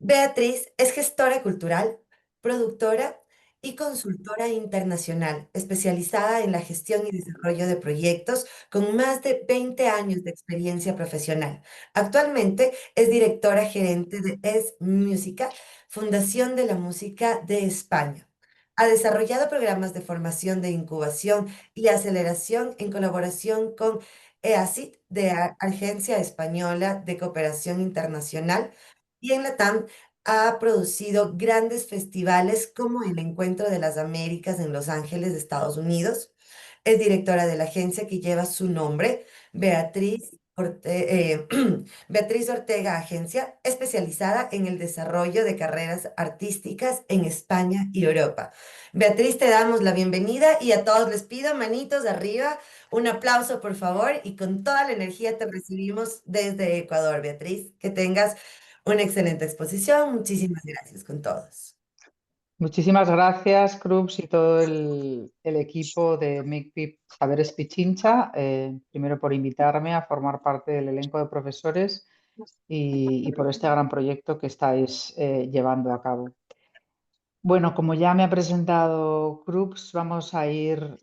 Beatriz es gestora cultural, productora y consultora internacional, especializada en la gestión y desarrollo de proyectos con más de 20 años de experiencia profesional. Actualmente es directora gerente de Es Música, Fundación de la Música de España. Ha desarrollado programas de formación de incubación y aceleración en colaboración con EACID, de Agencia Española de Cooperación Internacional, y en Latam ha producido grandes festivales como el Encuentro de las Américas en Los Ángeles, de Estados Unidos. Es directora de la agencia que lleva su nombre, Beatriz Ortega Agencia, especializada en el desarrollo de carreras artísticas en España y Europa. Beatriz, te damos la bienvenida y a todos les pido manitos arriba, un aplauso por favor y con toda la energía te recibimos desde Ecuador, Beatriz. Que tengas una excelente exposición. Muchísimas gracias con todos. Muchísimas gracias, Krups, y todo el equipo de Make Saberes Pichincha, primero por invitarme a formar parte del elenco de profesores y por este gran proyecto que estáis llevando a cabo. Bueno, como ya me ha presentado Krups, vamos a ir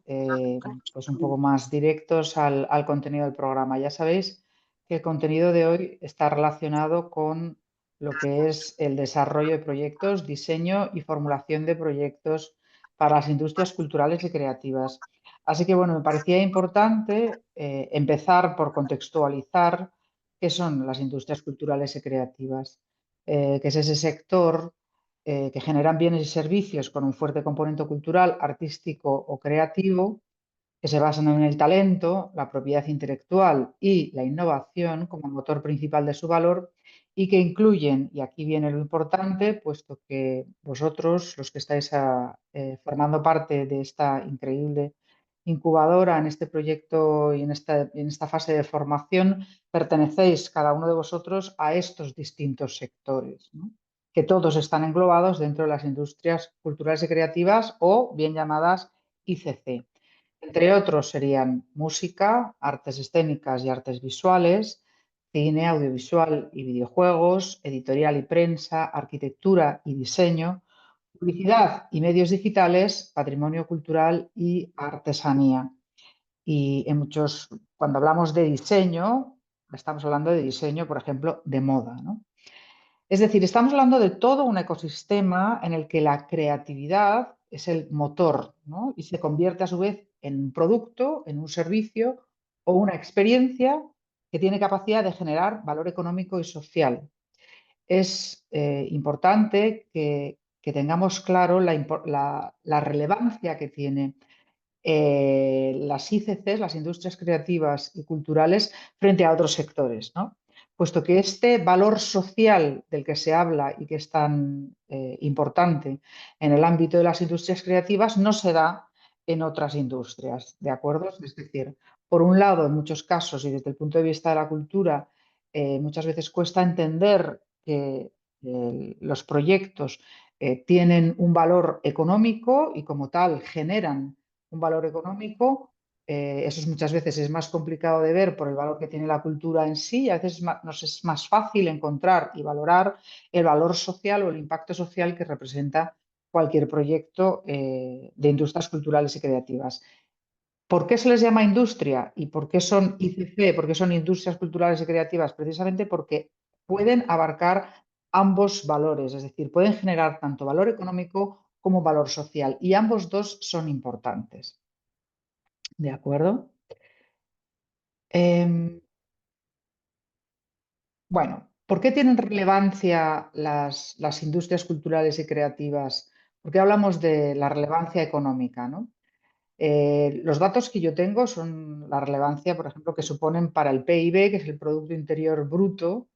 pues un poco más directos al contenido del programa. Ya sabéis que el contenido de hoy está relacionado con lo que es el desarrollo de proyectos, diseño y formulación de proyectos para las industrias culturales y creativas. Así que, bueno, me parecía importante empezar por contextualizar qué son las industrias culturales y creativas, que es ese sector que generan bienes y servicios con un fuerte componente cultural, artístico o creativo, que se basan en el talento, la propiedad intelectual y la innovación como motor principal de su valor y que incluyen, y aquí viene lo importante, puesto que vosotros, los que estáis formando parte de esta increíble incubadora en este proyecto y en esta fase de formación, pertenecéis cada uno de vosotros a estos distintos sectores, ¿no? Que todos están englobados dentro de las industrias culturales y creativas o bien llamadas ICC. Entre otros serían música, artes escénicas y artes visuales, cine, audiovisual y videojuegos, editorial y prensa, arquitectura y diseño, publicidad y medios digitales, patrimonio cultural y artesanía. Y cuando hablamos de diseño, estamos hablando de diseño, por ejemplo, de moda, ¿no? Es decir, estamos hablando de todo un ecosistema en el que la creatividad es el motor, ¿no? Y se convierte a su vez en un producto, en un servicio o una experiencia que tiene capacidad de generar valor económico y social. Es importante que tengamos claro la relevancia que tiene las ICCs, las industrias creativas y culturales, frente a otros sectores, ¿no? Puesto que este valor social del que se habla y que es tan importante en el ámbito de las industrias creativas no se da en otras industrias, ¿de acuerdo? Es decir, por un lado, en muchos casos y desde el punto de vista de la cultura, muchas veces cuesta entender que los proyectos tienen un valor económico y como tal generan un valor económico. Eso muchas veces es más complicado de ver por el valor que tiene la cultura en sí y a veces nos es más fácil encontrar y valorar el valor social o el impacto social que representa cualquier proyecto de industrias culturales y creativas. ¿Por qué se les llama industria y por qué son ICC, por qué son industrias culturales y creativas? Precisamente porque pueden abarcar ambos valores, es decir, pueden generar tanto valor económico como valor social y ambos dos son importantes. ¿De acuerdo? Em, bueno, ¿por qué tienen relevancia las industrias culturales y creativas? ¿Por qué hablamos de la relevancia económica, ¿no? Los datos que yo tengo son la relevancia, por ejemplo, que suponen para el PIB, que es el Producto Interior Bruto,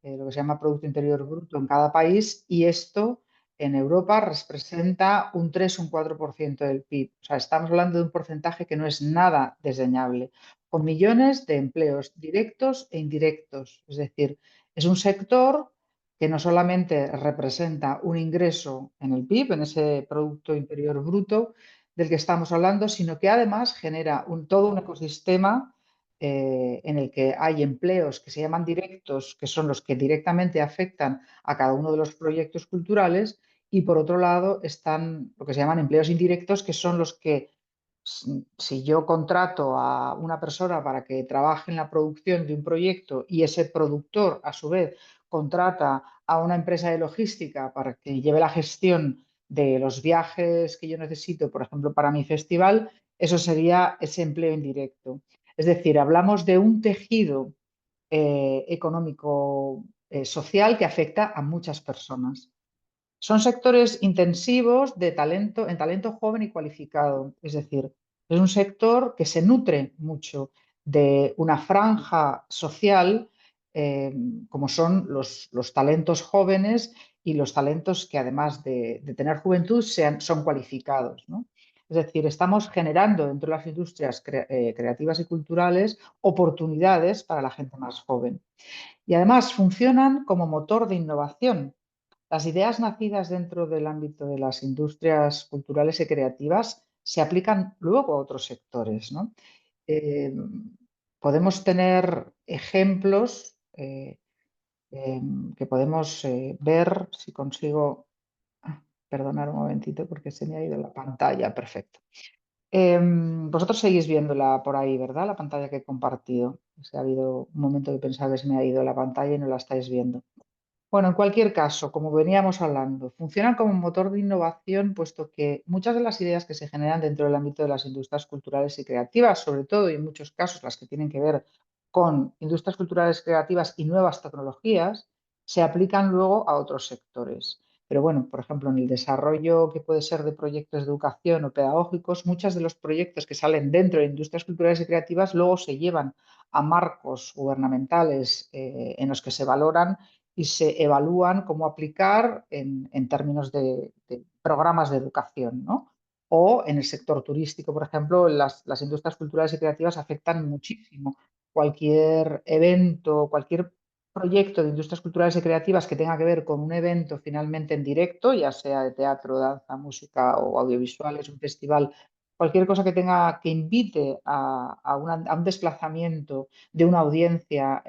lo que se llama Producto Interior Bruto en cada país, y esto en Europa representa un 3 o un 4% del PIB. O sea, estamos hablando de un porcentaje que no es nada desdeñable, con millones de empleos directos e indirectos. Es decir, es un sector que no solamente representa un ingreso en el PIB, en ese Producto Interior Bruto del que estamos hablando, sino que además genera todo un ecosistema en el que hay empleos que se llaman directos, que son los que directamente afectan a cada uno de los proyectos culturales, y por otro lado están lo que se llaman empleos indirectos, que son los que, si yo contrato a una persona para que trabaje en la producción de un proyecto y ese productor a su vez contrata a una empresa de logística para que lleve la gestión de los viajes que yo necesito, por ejemplo, para mi festival, eso sería ese empleo indirecto. Es decir, hablamos de un tejido económico social que afecta a muchas personas. Son sectores intensivos en talento joven y cualificado. Es decir, es un sector que se nutre mucho de una franja social, eh, como son los talentos jóvenes y los talentos que, además de tener juventud, son cualificados, ¿no? Es decir, estamos generando dentro de las industrias creativas y culturales oportunidades para la gente más joven. Y además funcionan como motor de innovación. Las ideas nacidas dentro del ámbito de las industrias culturales y creativas se aplican luego a otros sectores, ¿no? Eh, Podemos tener ejemplos que podemos ver, si consigo, perdonar un momentito porque se me ha ido la pantalla, perfecto. Vosotros seguís viéndola por ahí, ¿verdad? La pantalla que he compartido. Ha habido un momento que pensaba que se me ha ido la pantalla y no la estáis viendo. Bueno, en cualquier caso, como veníamos hablando, funcionan como motor de innovación, puesto que muchas de las ideas que se generan dentro del ámbito de las industrias culturales y creativas, sobre todo y en muchos casos las que tienen que ver con industrias culturales creativas y nuevas tecnologías, se aplican luego a otros sectores. Pero bueno, por ejemplo, en el desarrollo que puede ser de proyectos de educación o pedagógicos, muchos de los proyectos que salen dentro de industrias culturales y creativas luego se llevan a marcos gubernamentales en los que se valoran y se evalúan cómo aplicar en términos de programas de educación, ¿no? O en el sector turístico, por ejemplo, las industrias culturales y creativas afectan muchísimo. Cualquier evento, cualquier proyecto de industrias culturales y creativas que tenga que ver con un evento finalmente en directo, ya sea de teatro, danza, música o audiovisuales, un festival, cualquier cosa que tenga que invite a un desplazamiento de una audiencia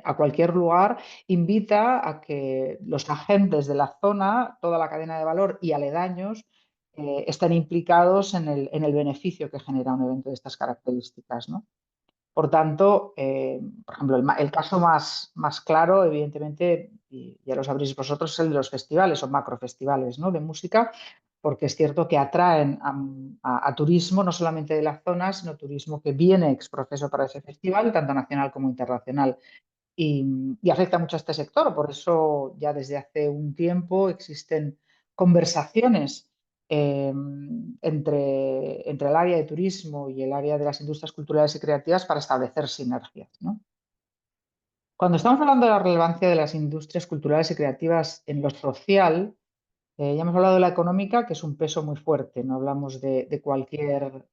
a cualquier lugar, invita a que los agentes de la zona, toda la cadena de valor y aledaños estén implicados en el beneficio que genera un evento de estas características, ¿no? Por tanto, por ejemplo, el caso más claro, evidentemente, y ya lo sabréis vosotros, es el de los festivales o macrofestivales, ¿no? De música, porque es cierto que atraen a turismo no solamente de la zona, sino turismo que viene ex profeso para ese festival, tanto nacional como internacional y afecta mucho a este sector. Por eso ya desde hace un tiempo existen conversaciones entre el área de turismo y el área de las industrias culturales y creativas para establecer sinergias, ¿no? Cuando estamos hablando de la relevancia de las industrias culturales y creativas en lo social, ya hemos hablado de la económica, que es un peso muy fuerte. No hablamos de cualquier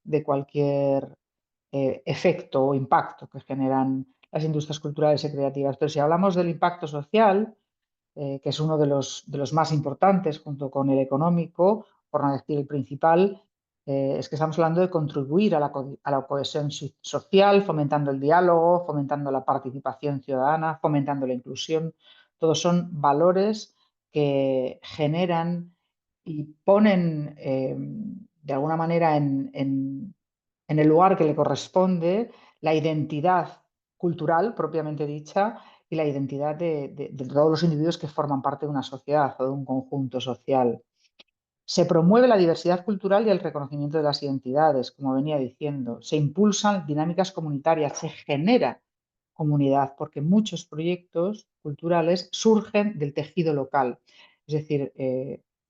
efecto o impacto que generan las industrias culturales y creativas. Pero si hablamos del impacto social, que es uno de los más importantes junto con el económico, por no decir el principal, es que estamos hablando de contribuir a la cohesión social, fomentando el diálogo, fomentando la participación ciudadana, fomentando la inclusión. Todos son valores que generan y ponen de alguna manera en el lugar que le corresponde la identidad cultural propiamente dicha y la identidad de todos los individuos que forman parte de una sociedad o de un conjunto social. Se promueve la diversidad cultural y el reconocimiento de las identidades, como venía diciendo. Se impulsan dinámicas comunitarias, se genera comunidad, porque muchos proyectos culturales surgen del tejido local. Es decir,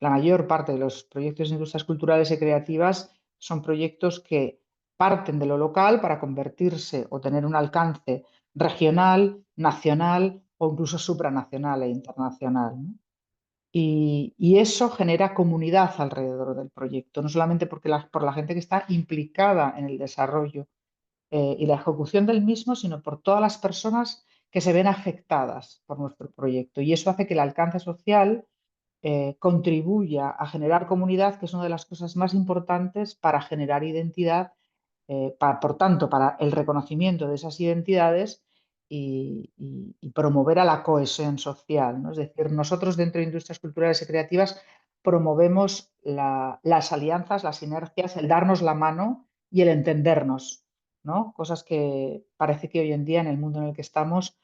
la mayor parte de los proyectos de industrias culturales y creativas son proyectos que parten de lo local para convertirse o tener un alcance regional, nacional o incluso supranacional e internacional, ¿no? Y eso genera comunidad alrededor del proyecto, no solamente por la gente que está implicada en el desarrollo y la ejecución del mismo, sino por todas las personas que se ven afectadas por nuestro proyecto. Y eso hace que el alcance social contribuya a generar comunidad, que es una de las cosas más importantes para generar identidad por tanto, para el reconocimiento de esas identidades y promover a la cohesión social, ¿no? Es decir, nosotros dentro de Industrias Culturales y Creativas promovemos las alianzas, las sinergias, el darnos la mano y el entendernos, ¿no? Cosas que parece que hoy en día en el mundo en el que estamos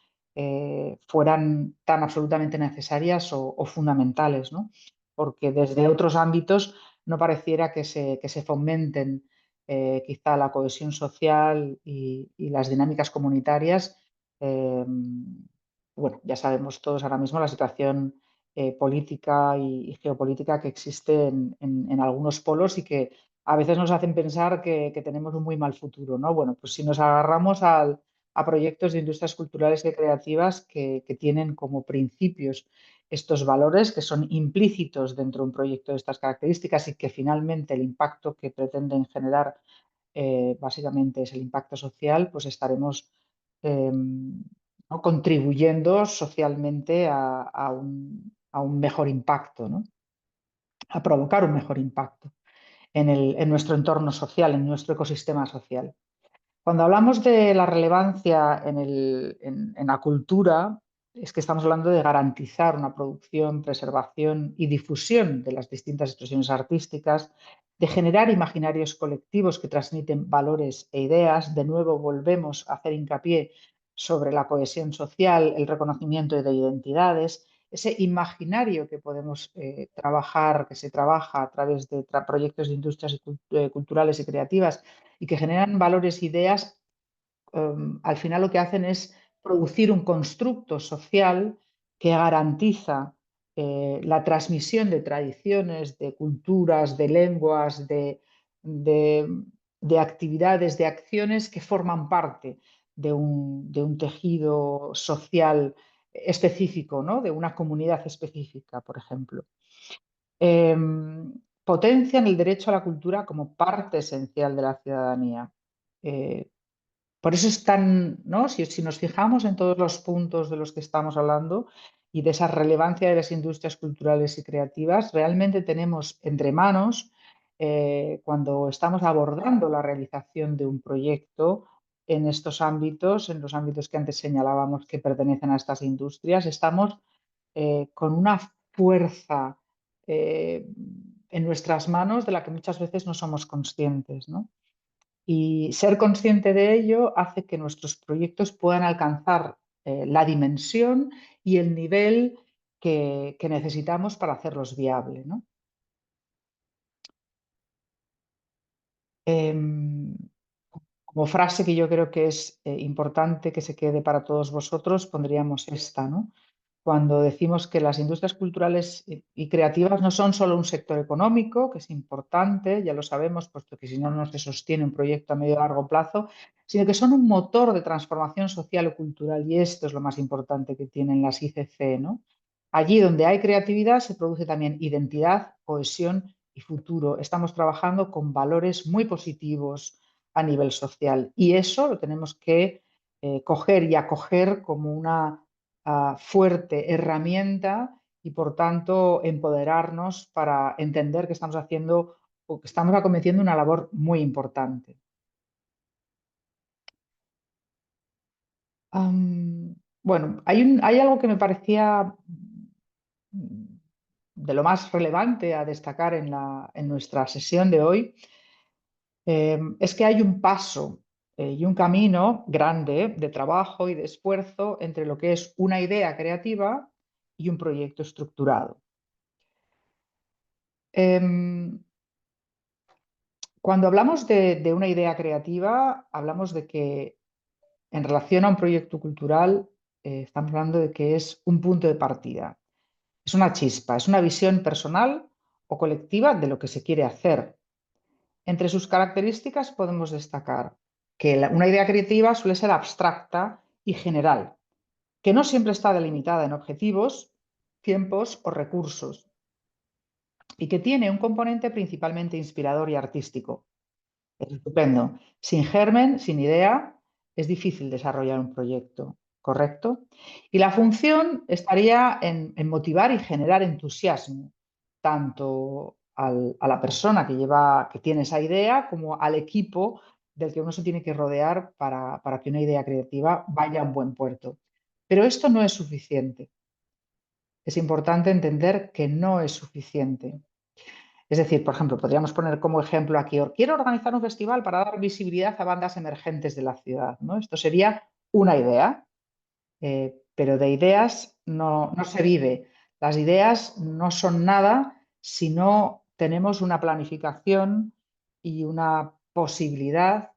fueran tan absolutamente necesarias o fundamentales, ¿no? Porque desde otros ámbitos no pareciera que se fomenten quizá la cohesión social y las dinámicas comunitarias. eh, bueno, ya sabemos todos ahora mismo la situación política y geopolítica que existe en algunos polos y que a veces nos hacen pensar que tenemos un muy mal futuro, ¿no? Bueno, pues si nos agarramos a proyectos de industrias culturales y creativas que tienen como principios estos valores que son implícitos dentro de un proyecto de estas características y que finalmente el impacto que pretenden generar básicamente es el impacto social, pues estaremos ¿no? contribuyendo socialmente a un mejor impacto, ¿no? A provocar un mejor impacto en nuestro entorno social, en nuestro ecosistema social. Cuando hablamos de la relevancia en la cultura, es que estamos hablando de garantizar una producción, preservación y difusión de las distintas expresiones artísticas, de generar imaginarios colectivos que transmiten valores e ideas. De nuevo, volvemos a hacer hincapié sobre la cohesión social, el reconocimiento de identidades, ese imaginario que podemos trabajar, que se trabaja a través de proyectos de industrias culturales y creativas y que generan valores e ideas, al final lo que hacen es producir un constructo social que garantiza la transmisión de tradiciones, de culturas, de lenguas, de, de actividades, de acciones que forman parte de un tejido social específico, ¿no? De una comunidad específica, por ejemplo. Eh, Potencian el derecho a la cultura como parte esencial de la ciudadanía. Eh, por eso es tan, ¿no? Si nos fijamos en todos los puntos de los que estamos hablando y de esa relevancia de las industrias culturales y creativas, realmente tenemos entre manos, cuando estamos abordando la realización de un proyecto en estos ámbitos, en los ámbitos que antes señalábamos que pertenecen a estas industrias, estamos con una fuerza eh, en nuestras manos de la que muchas veces no somos conscientes, ¿no? Y ser consciente de ello hace que nuestros proyectos puedan alcanzar la dimensión y el nivel que necesitamos para hacerlos viables, ¿no? Em, Como frase que yo creo que es importante que se quede para todos vosotros, pondríamos esta, ¿no? Cuando decimos que las industrias culturales y creativas no son solo un sector económico, que es importante, ya lo sabemos, puesto que si no, no se sostiene un proyecto a medio y largo plazo, sino que son un motor de transformación social o cultural, y esto es lo más importante que tienen las ICC, ¿no? Allí donde hay creatividad se produce también identidad, cohesión y futuro. Estamos trabajando con valores muy positivos a nivel social y eso lo tenemos que coger y acoger como una fuerte herramienta y, por tanto, empoderarnos para entender que estamos haciendo o que estamos acometiendo una labor muy importante. Bueno, hay algo que me parecía de lo más relevante a destacar en nuestra sesión de hoy, es que hay un paso y un camino grande de trabajo y de esfuerzo entre lo que es una idea creativa y un proyecto estructurado. Em, Cuando hablamos de una idea creativa, hablamos de que en relación a un proyecto cultural, estamos hablando de que es un punto de partida, es una chispa, es una visión personal o colectiva de lo que se quiere hacer. Entre sus características podemos destacar que una idea creativa suele ser abstracta y general, que no siempre está delimitada en objetivos, tiempos o recursos, y que tiene un componente principalmente inspirador y artístico. Es estupendo. Sin germen, sin idea, es difícil desarrollar un proyecto, ¿correcto? Y la función estaría en motivar y generar entusiasmo, tanto a la persona que tiene esa idea como al equipo del que uno se tiene que rodear para que una idea creativa vaya a un buen puerto. Pero esto no es suficiente. Es importante entender que no es suficiente. Es decir, por ejemplo, podríamos poner como ejemplo aquí, quiero organizar un festival para dar visibilidad a bandas emergentes de la ciudad, ¿no? Esto sería una idea, pero de ideas no se vive. Las ideas no son nada si no tenemos una planificación y una posibilidad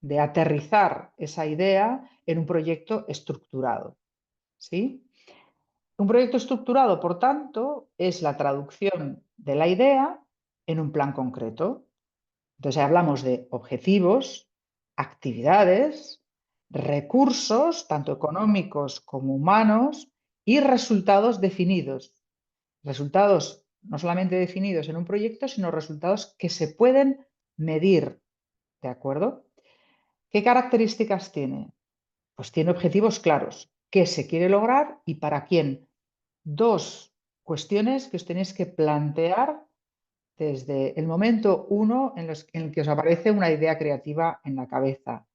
de aterrizar esa idea en un proyecto estructurado, ¿sí? Un proyecto estructurado, por tanto, es la traducción de la idea en un plan concreto. Entonces hablamos de objetivos, actividades, recursos, tanto económicos como humanos, y resultados definidos. Resultados no solamente definidos en un proyecto, sino resultados que se pueden medir. ¿De acuerdo? ¿Qué características tiene? Pues tiene objetivos claros. ¿Qué se quiere lograr y para quién? Dos cuestiones que os tenéis que plantear desde el momento uno en el que os aparece una idea creativa en la cabeza.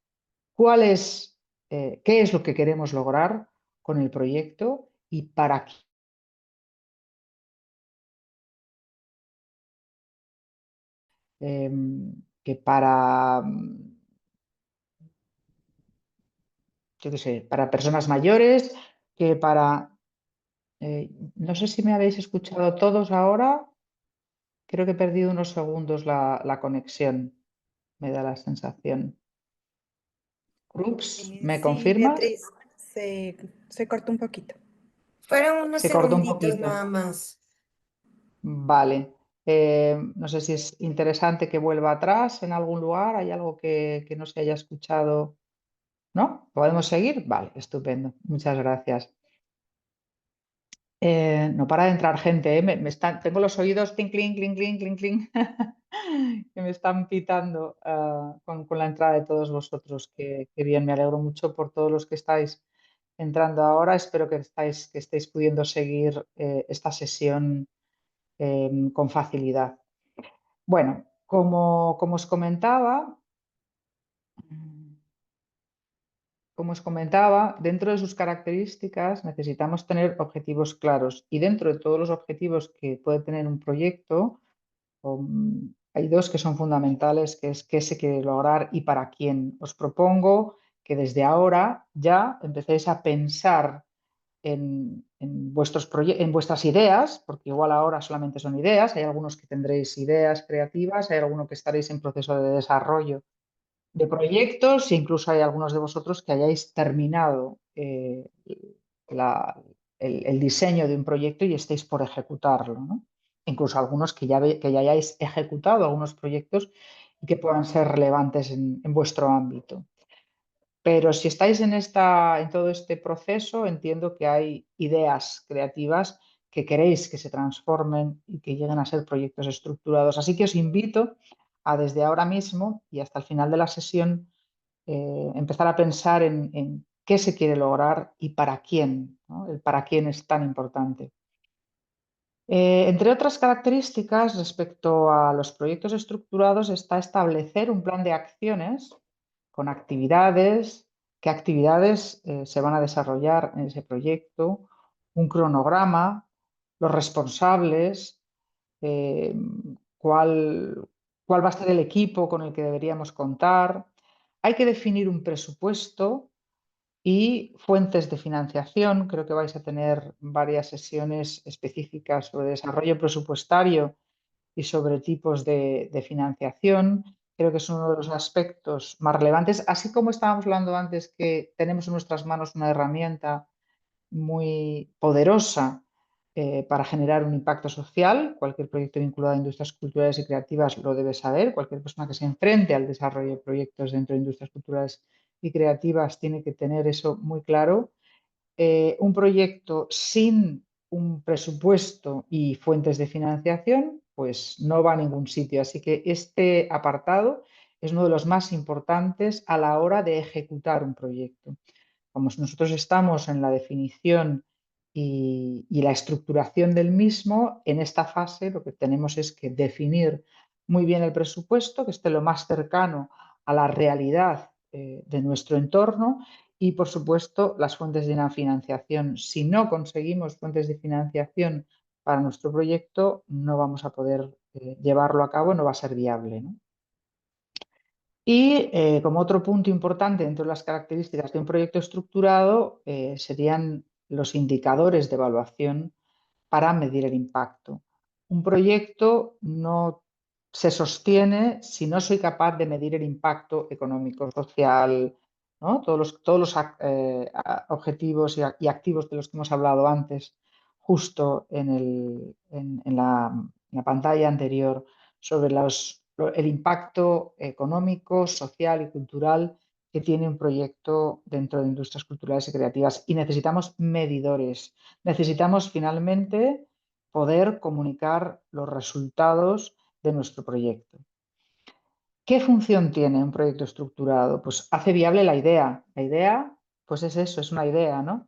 ¿Qué es lo que queremos lograr con el proyecto y para qué? Que para, yo qué sé, para personas mayores, que para... no sé si me habéis escuchado todos ahora. Creo que he perdido unos segundos la conexión, me da la sensación. Ups, ¿me Sí, confirmas? Beatriz, se cortó un poquito. Fueron unos Se cortó un segunditos poquito. nada más. Vale. No sé si es interesante que vuelva atrás en algún lugar. ¿Hay algo que no se haya escuchado? ¿No? ¿Podemos seguir? Vale, estupendo. Muchas gracias. No para de entrar gente, ¿eh? Tengo los oídos clink, clink, clink, clink, clink, clink, que me están pitando con la entrada de todos vosotros. Que bien, me alegro mucho por todos los que estáis entrando ahora. Espero que estéis pudiendo seguir esta sesión con facilidad. Bueno, como os comentaba, dentro de sus características necesitamos tener objetivos claros y dentro de todos los objetivos que puede tener un proyecto, hay dos que son fundamentales, que es qué se quiere lograr y para quién. Os propongo que desde ahora ya empecéis a pensar en vuestras ideas, porque igual ahora solamente son ideas, hay algunos que tendréis ideas creativas, hay algunos que estaréis en proceso de desarrollo de proyectos e incluso hay algunos de vosotros que hayáis terminado la- el diseño de un proyecto y estéis por ejecutarlo, ¿no? Incluso algunos que ya hayáis ejecutado algunos proyectos y que puedan ser relevantes en vuestro ámbito. Pero si estáis en todo este proceso, entiendo que hay ideas creativas que queréis que se transformen y que lleguen a ser proyectos estructurados. Así que os invito a desde ahora mismo y hasta el final de la sesión empezar a pensar en qué se quiere lograr y para quién, ¿no? El para quién es tan importante. Entre otras características respecto a los proyectos estructurados está establecer un plan de acciones con actividades, qué actividades se van a desarrollar en ese proyecto, un cronograma, los responsables, eh, cuál, cuál va a ser el equipo con el que deberíamos contar. Hay que definir un presupuesto y fuentes de financiación. Creo que vais a tener varias sesiones específicas sobre desarrollo presupuestario y sobre tipos de financiación. Creo que es uno de los aspectos más relevantes, así como estábamos hablando antes que tenemos en nuestras manos una herramienta muy poderosa para generar un impacto social. Cualquier proyecto vinculado a industrias culturales y creativas lo debe saber. Cualquier persona que se enfrente al desarrollo de proyectos dentro de industrias culturales y creativas tiene que tener eso muy claro. Un proyecto sin un presupuesto y fuentes de financiación, pues no va a ningún sitio. Así que este apartado es uno de los más importantes a la hora de ejecutar un proyecto. Como nosotros estamos en la definición y la estructuración del mismo, en esta fase lo que tenemos es que definir muy bien el presupuesto, que esté lo más cercano a la realidad de nuestro entorno y, por supuesto, las fuentes de financiación. Si no conseguimos fuentes de financiación para nuestro proyecto, no vamos a poder llevarlo a cabo, no va a ser viable, ¿no? Y como otro punto importante dentro de las características de un proyecto estructurado serían los indicadores de evaluación para medir el impacto. Un proyecto no se sostiene si no soy capaz de medir el impacto económico, social, ¿no? Todos los objetivos y activos de los que hemos hablado antes, justo en la pantalla anterior, sobre el impacto económico, social y cultural que tiene un proyecto dentro de industrias culturales y creativas. Y necesitamos medidores. Necesitamos finalmente poder comunicar los resultados de nuestro proyecto. ¿Qué función tiene un proyecto estructurado? Pues hace viable la idea. La idea, pues es eso, es una idea, ¿no?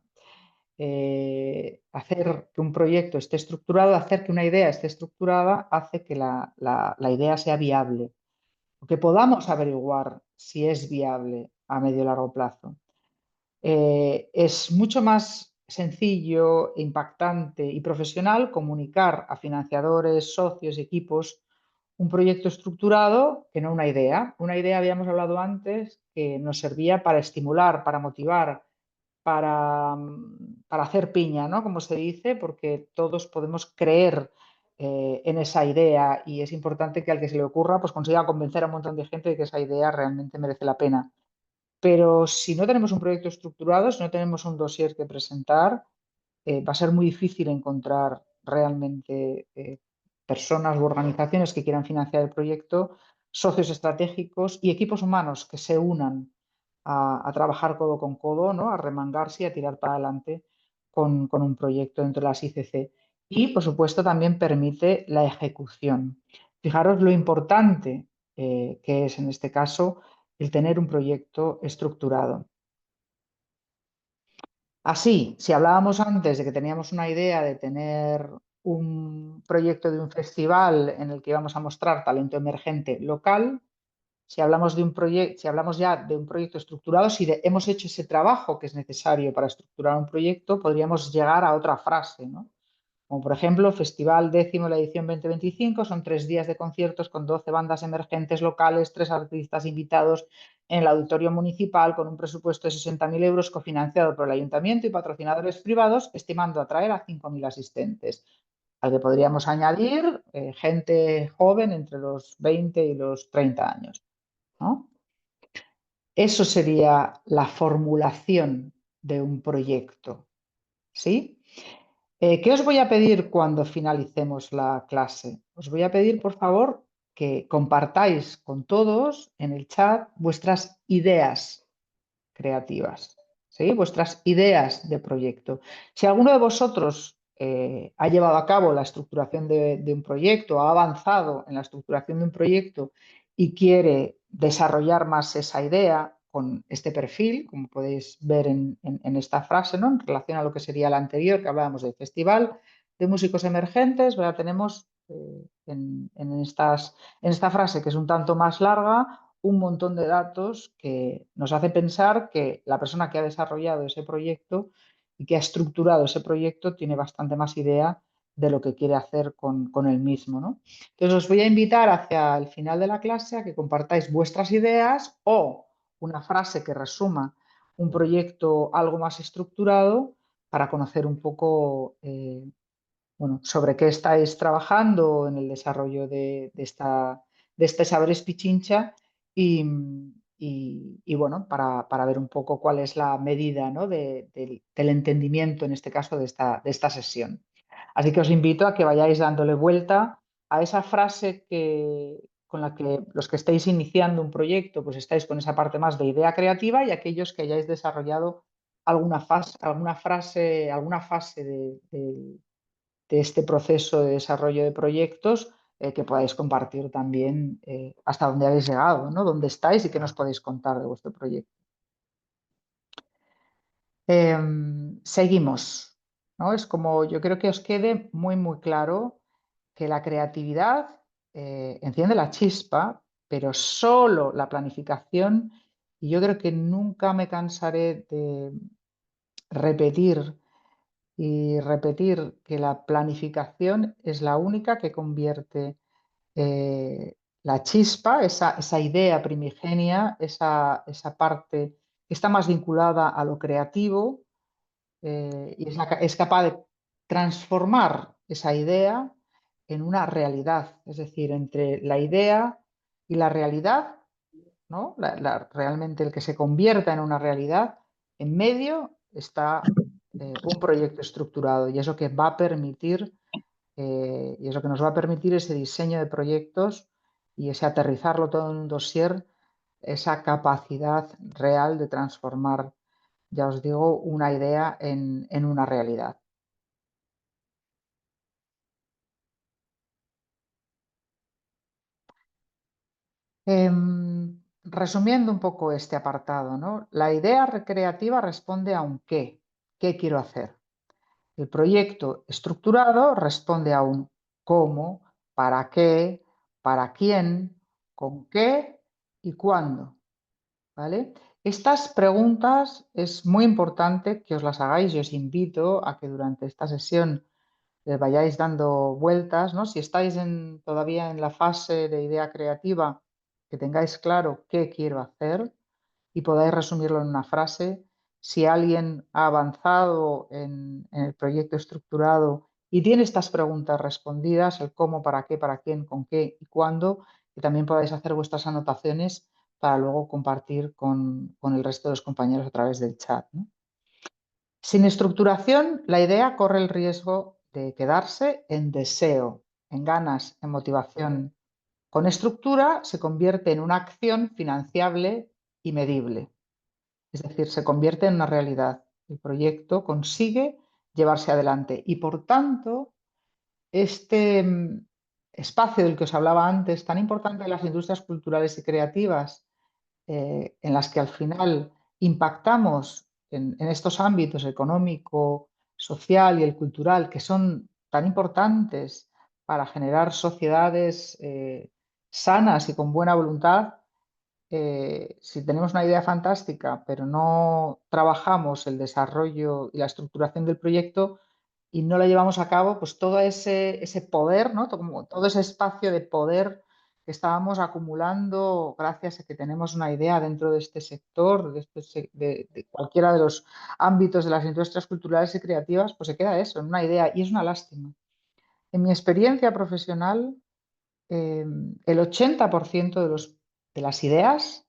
Hacer que un proyecto esté estructurado, hacer que una idea esté estructurada, hace que la idea sea viable, o que podamos averiguar si es viable a medio y largo plazo. Es mucho más sencillo, impactante y profesional comunicar a financiadores, socios y equipos un proyecto estructurado que no una idea. Una idea, habíamos hablado antes, que nos servía para estimular, para motivar, para hacer piña, ¿no? Como se dice, porque todos podemos creer en esa idea y es importante que al que se le ocurra pues consiga convencer a un montón de gente de que esa idea realmente merece la pena. Pero si no tenemos un proyecto estructurado, si no tenemos un dossier que presentar, va a ser muy difícil encontrar realmente personas u organizaciones que quieran financiar el proyecto, socios estratégicos y equipos humanos que se unan a trabajar codo con codo, ¿no? A remangarse y a tirar para adelante con un proyecto dentro de las ICC. Y, por supuesto, también permite la ejecución. Fijaros lo importante que es en este caso el tener un proyecto estructurado. Así, si hablábamos antes de que teníamos una idea de tener un proyecto de un festival en el que íbamos a mostrar talento emergente local, si hablamos si hablamos ya de un proyecto estructurado, si hemos hecho ese trabajo que es necesario para estructurar un proyecto, podríamos llegar a otra frase, ¿no? Como por ejemplo, Festival Décimo, la edición 2025, son 3 días de conciertos con 12 bandas emergentes locales, 3 artistas invitados en el auditorio municipal con un presupuesto de 60.000 euros cofinanciado por el ayuntamiento y patrocinadores privados, estimando atraer a 5.000 asistentes. Al que podríamos añadir gente joven entre los 20 y los 30 años, ¿no? Eso sería la formulación de un proyecto, ¿sí? ¿Qué os voy a pedir cuando finalicemos la clase? Os voy a pedir, por favor, que compartáis con todos en el chat vuestras ideas creativas, ¿sí? Vuestras ideas de proyecto. Si alguno de vosotros ha llevado a cabo la estructuración de un proyecto, ha avanzado en la estructuración de un proyecto y quiere desarrollar más esa idea con este perfil, como podéis ver en esta frase, ¿no? En relación a lo que sería la anterior, que hablábamos del Festival de Músicos Emergentes, ¿verdad? Tenemos en esta frase, que es un tanto más larga, un montón de datos que nos hace pensar que la persona que ha desarrollado ese proyecto y que ha estructurado ese proyecto tiene bastante más idea de lo que quiere hacer con el mismo, ¿no? Entonces os voy a invitar hacia el final de la clase a que compartáis vuestras ideas o una frase que resuma un proyecto algo más estructurado para conocer un poco bueno, sobre qué estáis trabajando en el desarrollo de este Saberes Pichincha y bueno, para ver un poco cuál es la medida, ¿no? del entendimiento, en este caso, de esta sesión. Así que os invito a que vayáis dándole vuelta a esa frase con la que los que estáis iniciando un proyecto, pues estáis con esa parte más de idea creativa y aquellos que hayáis desarrollado alguna fase, alguna fase de este proceso de desarrollo de proyectos que podáis compartir también hasta dónde habéis llegado, ¿no? Dónde estáis y qué nos podéis contar de vuestro proyecto. Seguimos, ¿no? Es como yo creo que os quede muy, muy claro que la creatividad enciende la chispa, pero solo la planificación, y yo creo que nunca me cansaré de repetir y repetir que la planificación es la única que convierte la chispa, esa idea primigenia, esa parte que está más vinculada a lo creativo, y es capaz de transformar esa idea en una realidad. Es decir, entre la idea y la realidad, ¿no? Realmente el que se convierta en una realidad, en medio está un proyecto estructurado, y eso que va a permitir, y es lo que nos va a permitir ese diseño de proyectos y ese aterrizarlo todo en un dossier, esa capacidad real de transformar, ya os digo, una idea en una realidad. Resumiendo un poco este apartado, ¿no? La idea recreativa responde a un qué. ¿Qué quiero hacer? El proyecto estructurado responde a un cómo, para quién, con qué y cuándo. ¿Vale? Estas preguntas es muy importante que os las hagáis y os invito a que durante esta sesión vayáis dando vueltas, ¿no? Si estáis todavía en la fase de idea creativa, que tengáis claro qué quiero hacer y podáis resumirlo en una frase. Si alguien ha avanzado en el proyecto estructurado y tiene estas preguntas respondidas, el cómo, para qué, para quién, con qué y cuándo, que también podáis hacer vuestras anotaciones para luego compartir con el resto de los compañeros a través del chat, ¿no? Sin estructuración, la idea corre el riesgo de quedarse en deseo, en ganas, en motivación. Con estructura se convierte en una acción financiable y medible. Es decir, se convierte en una realidad. El proyecto consigue llevarse adelante y, por tanto, este espacio del que os hablaba antes, tan importante en las industrias culturales y creativas, en las que al final impactamos en estos ámbitos económico, social y el cultural, que son tan importantes para generar sociedades sanas y con buena voluntad. Si tenemos una idea fantástica, pero no trabajamos el desarrollo y la estructuración del proyecto y no la llevamos a cabo, pues todo ese poder, ¿no? Todo ese espacio de poder que estábamos acumulando gracias a que tenemos una idea dentro de este sector, de cualquiera de los ámbitos de las industrias culturales y creativas, pues se queda eso, en una idea, y es una lástima. En mi experiencia profesional, el 80% de las ideas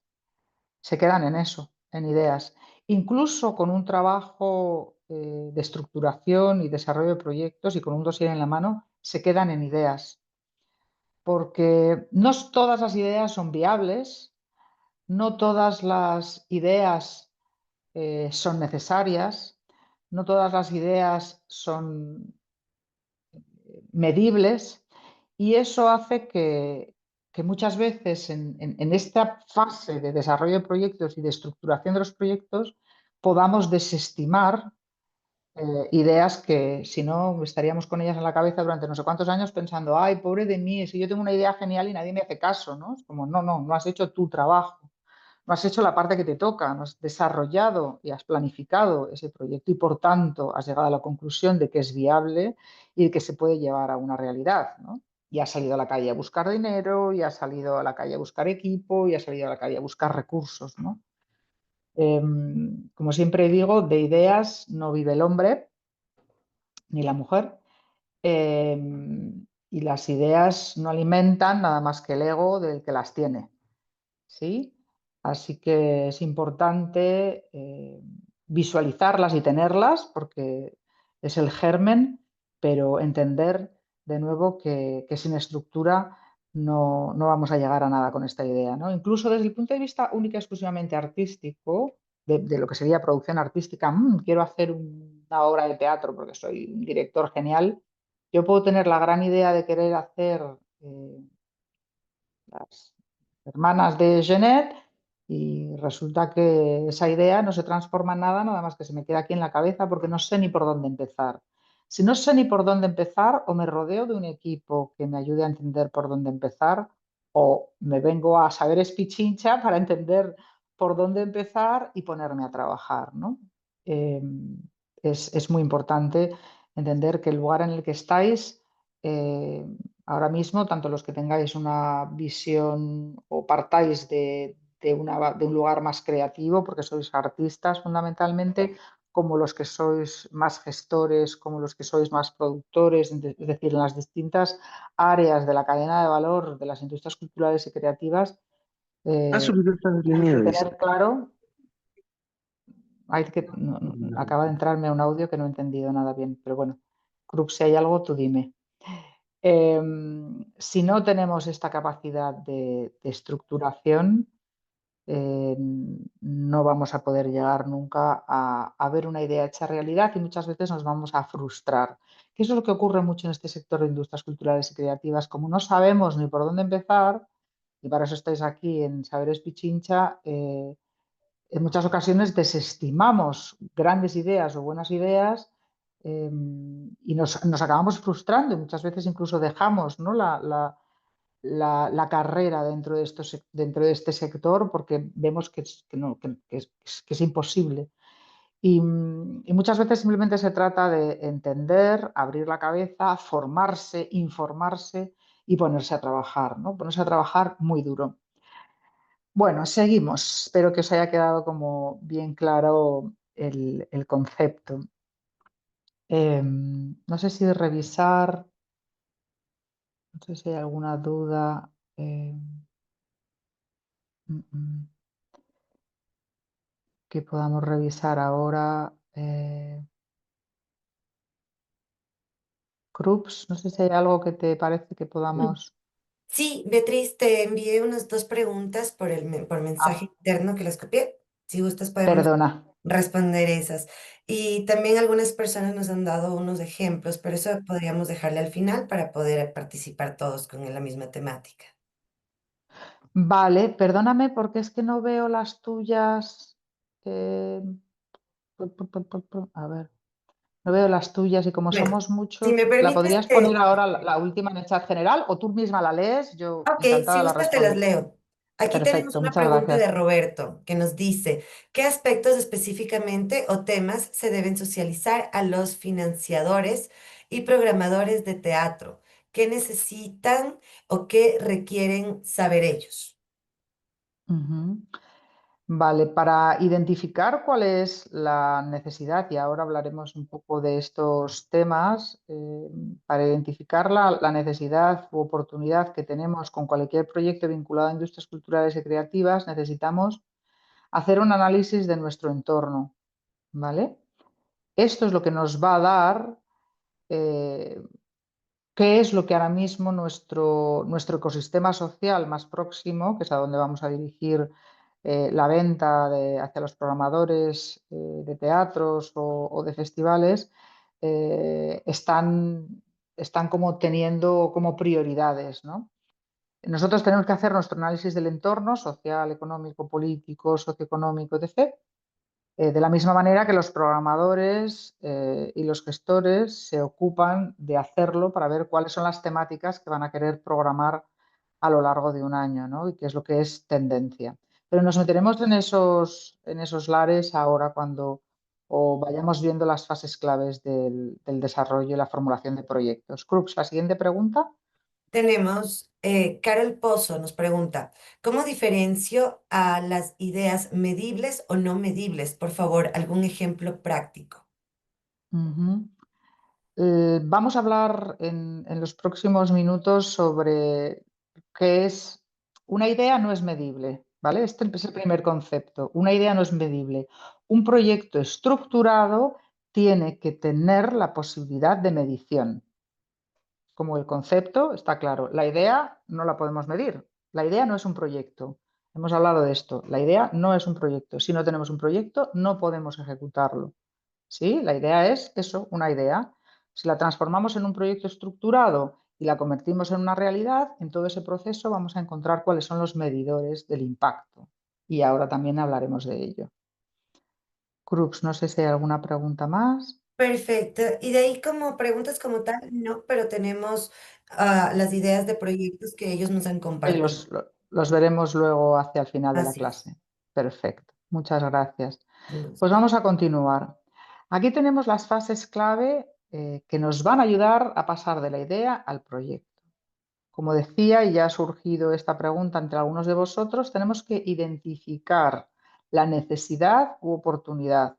se quedan en eso, en ideas. Incluso con un trabajo de estructuración y desarrollo de proyectos y con un dossier en la mano, se quedan en ideas. Porque no todas las ideas son viables, no todas las ideas son necesarias, no todas las ideas son medibles, y eso hace que muchas veces en esta fase de desarrollo de proyectos y de estructuración de los proyectos podamos desestimar ideas que, si no, estaríamos con ellas en la cabeza durante no sé cuántos años pensando, ay, pobre de mí, si yo tengo una idea genial y nadie me hace caso, ¿no? Es como, no has hecho tu trabajo, no has hecho la parte que te toca, no has desarrollado y has planificado ese proyecto y, por tanto, has llegado a la conclusión de que es viable y que se puede llevar a una realidad, ¿no? Y has salido a la calle a buscar dinero, y has salido a la calle a buscar equipo, y has salido a la calle a buscar recursos, ¿no? Como siempre digo, de ideas no vive el hombre ni la mujer, y las ideas no alimentan nada más que el ego del que las tiene. ¿Sí? Así que es importante visualizarlas y tenerlas porque es el germen, pero entender de nuevo que sin estructura no vamos a llegar a nada con esta idea, ¿no? Incluso desde el punto de vista única y exclusivamente artístico, de lo que sería producción artística, quiero hacer una obra de teatro porque soy un director genial, yo puedo tener la gran idea de querer hacer las hermanas de Genet, y resulta que esa idea no se transforma en nada, nada más que se me queda aquí en la cabeza porque no sé ni por dónde empezar. Si no sé ni por dónde empezar, o me rodeo de un equipo que me ayude a entender por dónde empezar, o me vengo a Saberes Pichincha para entender por dónde empezar y ponerme a trabajar, ¿no? Eh, es muy importante entender que el lugar en el que estáis, ahora mismo, tanto los que tengáis una visión o partáis de un lugar más creativo, porque sois artistas fundamentalmente, como los que sois más gestores, como los que sois más productores, es decir, en las distintas áreas de la cadena de valor de las industrias culturales y creativas, Ha subido el hay que Translinks. tener claro, acaba de entrarme un audio que no he entendido nada bien, pero bueno, Krux, si hay algo, tú dime. Si no tenemos esta capacidad de estructuración, no vamos a poder llegar nunca a ver una idea hecha realidad y muchas veces nos vamos a frustrar. Que eso es lo que ocurre mucho en este sector de industrias culturales y creativas. Como no sabemos ni por dónde empezar, y para eso estáis aquí en Saberes Pichincha, en muchas ocasiones desestimamos grandes ideas o buenas ideas y nos acabamos frustrando y muchas veces incluso dejamos, ¿no?, la carrera dentro de este sector porque vemos que es imposible. Y muchas veces simplemente se trata de entender, abrir la cabeza, formarse, informarse y ponerse a trabajar, ¿no? Ponerse a trabajar muy duro. Bueno, seguimos. Espero que os haya quedado como bien claro el concepto. No sé si revisar, no sé si hay alguna duda. Mm, mm, que podamos revisar ahora. Krups, no sé si hay algo que te parece que podamos. Sí, Beatriz, te envié unas dos preguntas por mensaje Ah, interno que las copié. Si gustas, podemos perdona. responder esas. Y también algunas personas nos han dado unos ejemplos, pero eso podríamos dejarle al final para poder participar todos con la misma temática. Vale, perdóname porque es que no veo las tuyas. eh, A ver, no veo las tuyas y como Bueno, somos si muchos, me ¿la permites, podrías poner ahora la última en el chat general o tú misma la lees? Yo ok, si encantada la gustas te las respondo. leo. Aquí tenemos Perfecto, una muchas pregunta de gracias. Roberto que nos dice, ¿qué aspectos específicamente o temas se deben socializar a los financiadores y programadores de teatro? ¿Qué necesitan o qué requieren saber ellos? Ujú. Vale, para identificar cuál es la necesidad, y ahora hablaremos un poco de estos temas, para identificar la necesidad u oportunidad que tenemos con cualquier proyecto vinculado a industrias culturales y creativas, necesitamos hacer un análisis de nuestro entorno, ¿vale? Esto es lo que nos va a dar eh, qué es lo que ahora mismo nuestro ecosistema social más próximo, que es a donde vamos a dirigir la venta hacia los programadores de teatros o de festivales, están como teniendo como prioridades, ¿no? Nosotros tenemos que hacer nuestro análisis del entorno social, económico, político, socioeconómico, etc. De la misma manera que los programadores y los gestores se ocupan de hacerlo para ver cuáles son las temáticas que van a querer programar a lo largo de un año, ¿no? Y qué es lo que es tendencia. Pero nos meteremos en esos lares ahora cuando o vayamos viendo las fases claves del desarrollo y la formulación de proyectos. Crux, la siguiente pregunta. Tenemos, Carol Pozo nos pregunta, ¿cómo diferencio a las ideas medibles o no medibles? Por favor, algún ejemplo práctico. Ujú. Vamos a hablar en los próximos minutos sobre qué es una idea no es medible, ¿vale? Este es el primer concepto. Una idea no es medible. Un proyecto estructurado tiene que tener la posibilidad de medición. Como el concepto está claro, la idea no la podemos medir. La idea no es un proyecto. Hemos hablado de esto. La idea no es un proyecto. Si no tenemos un proyecto, no podemos ejecutarlo. ¿Sí? La idea es eso, una idea. Si la transformamos en un proyecto estructurado y la convertimos en una realidad, en todo ese proceso vamos a encontrar cuáles son los medidores del impacto. Y ahora también hablaremos de ello. Crux, no sé si hay alguna pregunta más. Perfecto. Y de ahí como preguntas como tal, no, pero tenemos las ideas de proyectos que ellos nos han Y compartido. los veremos luego hacia el final de la Así es. clase. Perfecto. Muchas gracias. Un gusto. Pues vamos a continuar. Aquí tenemos las fases clave que nos van a ayudar a pasar de la idea al proyecto. Como decía, y ya ha surgido esta pregunta entre algunos de vosotros, tenemos que identificar la necesidad u oportunidad.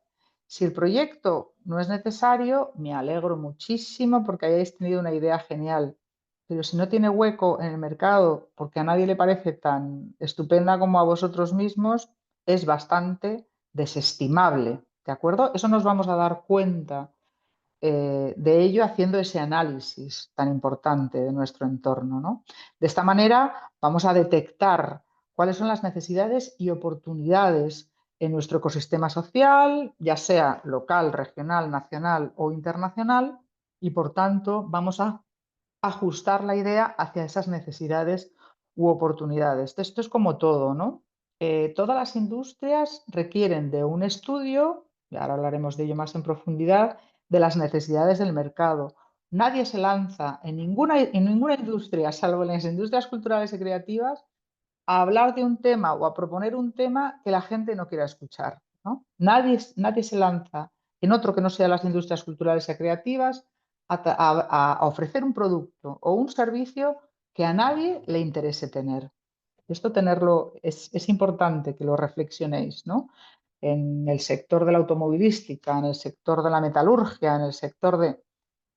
Si el proyecto no es necesario, me alegro muchísimo porque hayáis tenido una idea genial. Pero si no tiene hueco en el mercado porque a nadie le parece tan estupenda como a vosotros mismos, es bastante desestimable. ¿De acuerdo? Eso nos vamos a dar cuenta de ello haciendo ese análisis tan importante de nuestro entorno, ¿no? De esta manera vamos a detectar cuáles son las necesidades y oportunidades en nuestro ecosistema social, ya sea local, regional, nacional o internacional, y por tanto vamos a ajustar la idea hacia esas necesidades u oportunidades. Esto es como todo, ¿no? Todas las industrias requieren de un estudio, y ahora hablaremos de ello más en profundidad, de las necesidades del mercado. Nadie se lanza en ninguna industria, salvo en las industrias culturales y creativas, a hablar de un tema o a proponer un tema que la gente no quiera escuchar, ¿no? Nadie se lanza en otro que no sea las industrias culturales y creativas a ofrecer un producto o un servicio que a nadie le interese tener. Esto tenerlo es importante que lo reflexionéis, ¿no? En el sector de la automovilística, en el sector de la metalurgia, en el sector de...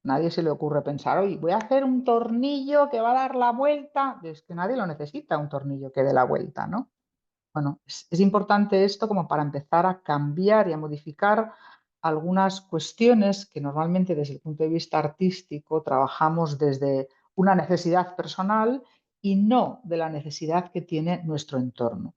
Nadie se le ocurre pensar, oye, voy a hacer un tornillo que va a dar la vuelta. Es que nadie lo necesita, un tornillo que dé la vuelta, ¿no? Bueno, es importante esto como para empezar a cambiar y a modificar algunas cuestiones que normalmente desde el punto de vista artístico trabajamos desde una necesidad personal y no de la necesidad que tiene nuestro entorno.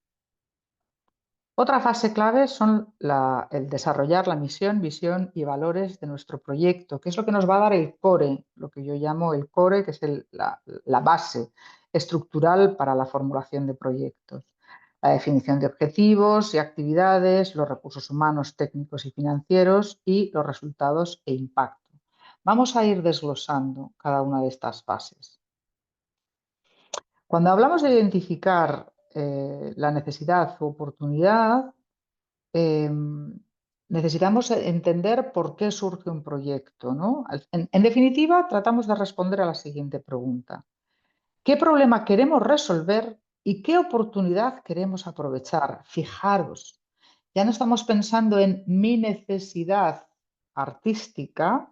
Otra fase clave son el desarrollar la misión, visión y valores de nuestro proyecto, que es lo que nos va a dar el core, lo que yo llamo el core, que es la base estructural para la formulación de proyectos. La definición de objetivos y actividades, los recursos humanos, técnicos y financieros y los resultados e impacto. Vamos a ir desglosando cada una de estas fases. Cuando hablamos de identificar la necesidad u oportunidad, necesitamos entender por qué surge un proyecto, ¿no? En definitiva, tratamos de responder a la siguiente pregunta. ¿Qué problema queremos resolver y qué oportunidad queremos aprovechar? Fijaros, ya no estamos pensando en mi necesidad artística,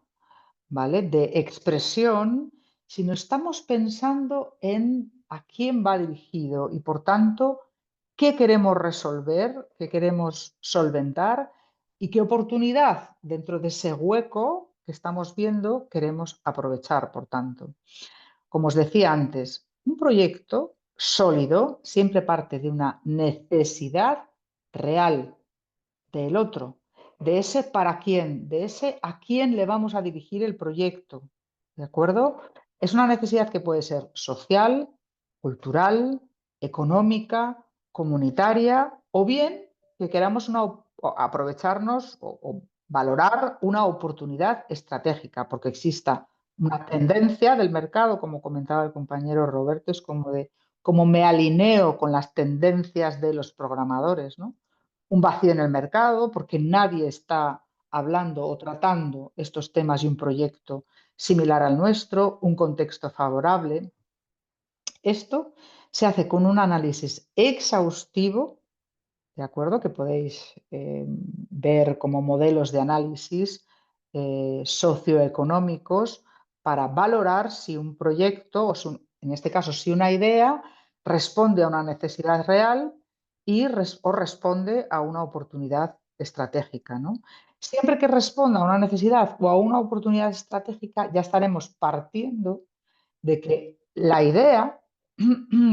¿vale? De expresión, sino estamos pensando en a quién va dirigido y, por tanto, qué queremos resolver, qué queremos solventar y qué oportunidad dentro de ese hueco que estamos viendo queremos aprovechar, por tanto. Como os decía antes, un proyecto sólido siempre parte de una necesidad real del otro, de ese para quién, de ese a quién le vamos a dirigir el proyecto. ¿De acuerdo? Es una necesidad que puede ser social, cultural, económica, comunitaria, o bien que queramos aprovecharnos o valorar una oportunidad estratégica, porque exista una tendencia del mercado, como comentaba el compañero Roberto, es como de cómo me alineo con las tendencias de los programadores, ¿no? Un vacío en el mercado porque nadie está hablando o tratando estos temas de un proyecto similar al nuestro, un contexto favorable. Esto se hace con un análisis exhaustivo, ¿de acuerdo? Que podéis ver como modelos de análisis socioeconómicos para valorar si un proyecto, o en este caso si una idea, responde a una necesidad real o responde a una oportunidad estratégica, ¿no? Siempre que responda a una necesidad o a una oportunidad estratégica, ya estaremos partiendo de que la idea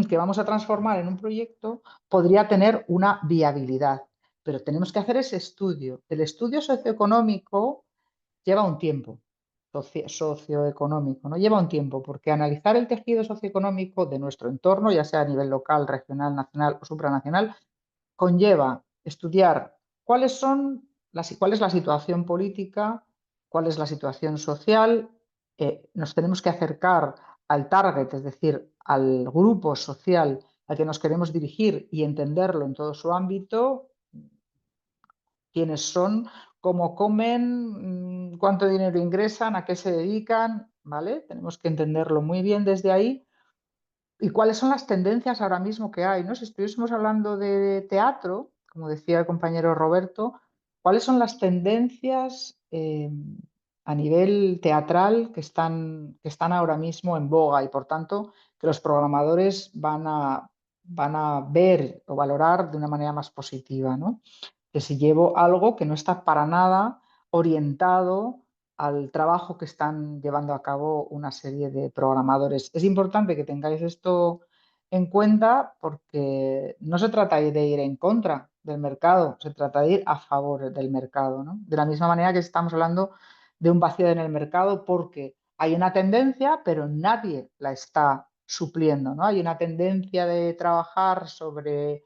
que vamos a transformar en un proyecto podría tener una viabilidad, pero tenemos que hacer ese estudio. El estudio socioeconómico lleva un tiempo, socioeconómico, ¿no? Lleva un tiempo, porque analizar el tejido socioeconómico de nuestro entorno, ya sea a nivel local, regional, nacional o supranacional, conlleva estudiar cuál es la situación política cuál es la situación social, nos tenemos que acercar al target, es decir, al grupo social al que nos queremos dirigir y entenderlo en todo su ámbito, quiénes son, cómo comen, cuánto dinero ingresan, a qué se dedican, ¿vale? Tenemos que entenderlo muy bien desde ahí. ¿Y cuáles son las tendencias ahora mismo que hay, ¿no? Si estuviésemos hablando de teatro, como decía el compañero Roberto, ¿cuáles son las tendencias a nivel teatral que están ahora mismo en boga y por tanto que los programadores van a ver o valorar de una manera más positiva, ¿no? Que si llevo algo que no está para nada orientado al trabajo que están llevando a cabo una serie de programadores. Es importante que tengáis esto en cuenta porque no se trata de ir en contra del mercado, se trata de ir a favor del mercado, ¿no? De la misma manera que estamos hablando de un vacío en el mercado porque hay una tendencia, pero nadie la está supliendo, ¿no? Hay una tendencia de trabajar sobre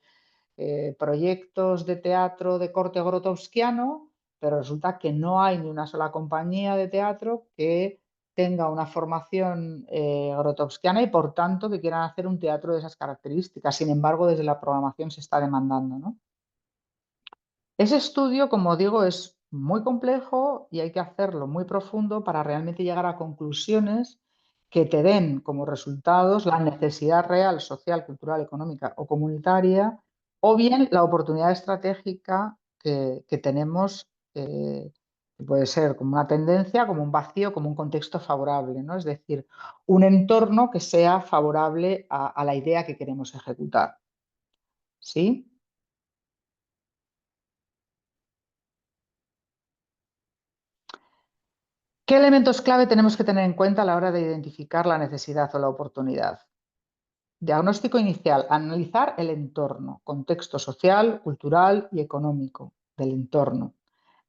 proyectos de teatro de corte grotowskiano, pero resulta que no hay ni una sola compañía de teatro que tenga una formación grotowskiana y por tanto que quieran hacer un teatro de esas características. Sin embargo, desde la programación se está demandando, ¿no? Ese estudio, como digo, es muy complejo y hay que hacerlo muy profundo para realmente llegar a conclusiones que te den como resultados la necesidad real, social, cultural, económica o comunitaria, o bien la oportunidad estratégica que tenemos, que puede ser como una tendencia, como un vacío, como un contexto favorable, ¿no? Es decir, un entorno que sea favorable a la idea que queremos ejecutar. ¿Sí? ¿Qué elementos clave tenemos que tener en cuenta a la hora de identificar la necesidad o la oportunidad? Diagnóstico inicial, analizar el entorno, contexto social, cultural y económico del entorno.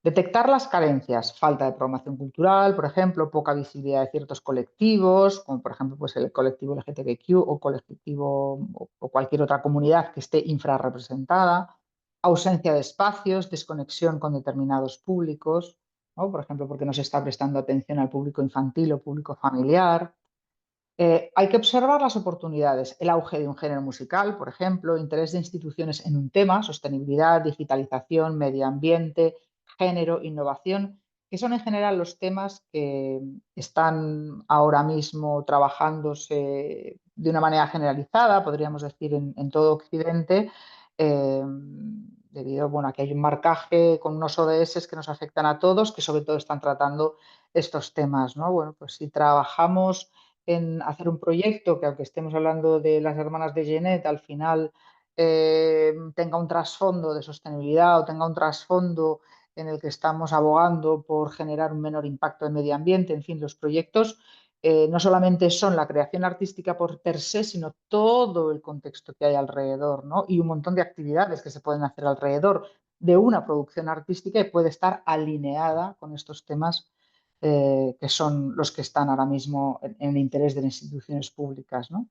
Detectar las carencias, falta de programación cultural, por ejemplo, poca visibilidad de ciertos colectivos, como por ejemplo pues el colectivo LGTBQ o colectivo o cualquier otra comunidad que esté infrarrepresentada, ausencia de espacios, desconexión con determinados públicos, ¿no? Por ejemplo, porque no se está prestando atención al público infantil o público familiar. Hay que observar las oportunidades, el auge de un género musical, por ejemplo, interés de instituciones en un tema, sostenibilidad, digitalización, medio ambiente, género, innovación, que son en general los temas que están ahora mismo trabajándose de una manera generalizada, podríamos decir, en todo Occidente, debido bueno, a que hay un marcaje con unos ODS que nos afectan a todos, que sobre todo están tratando estos temas, ¿no? Bueno, pues si trabajamos en hacer un proyecto que, aunque estemos hablando de las hermanas de Genet, al final tenga un trasfondo de sostenibilidad o tenga un trasfondo en el que estamos abogando por generar un menor impacto en medio ambiente. En fin, los proyectos no solamente son la creación artística por per se, sino todo el contexto que hay alrededor, ¿no? Y un montón de actividades que se pueden hacer alrededor de una producción artística y puede estar alineada con estos temas que son los que están ahora mismo en el interés de las instituciones públicas, ¿no?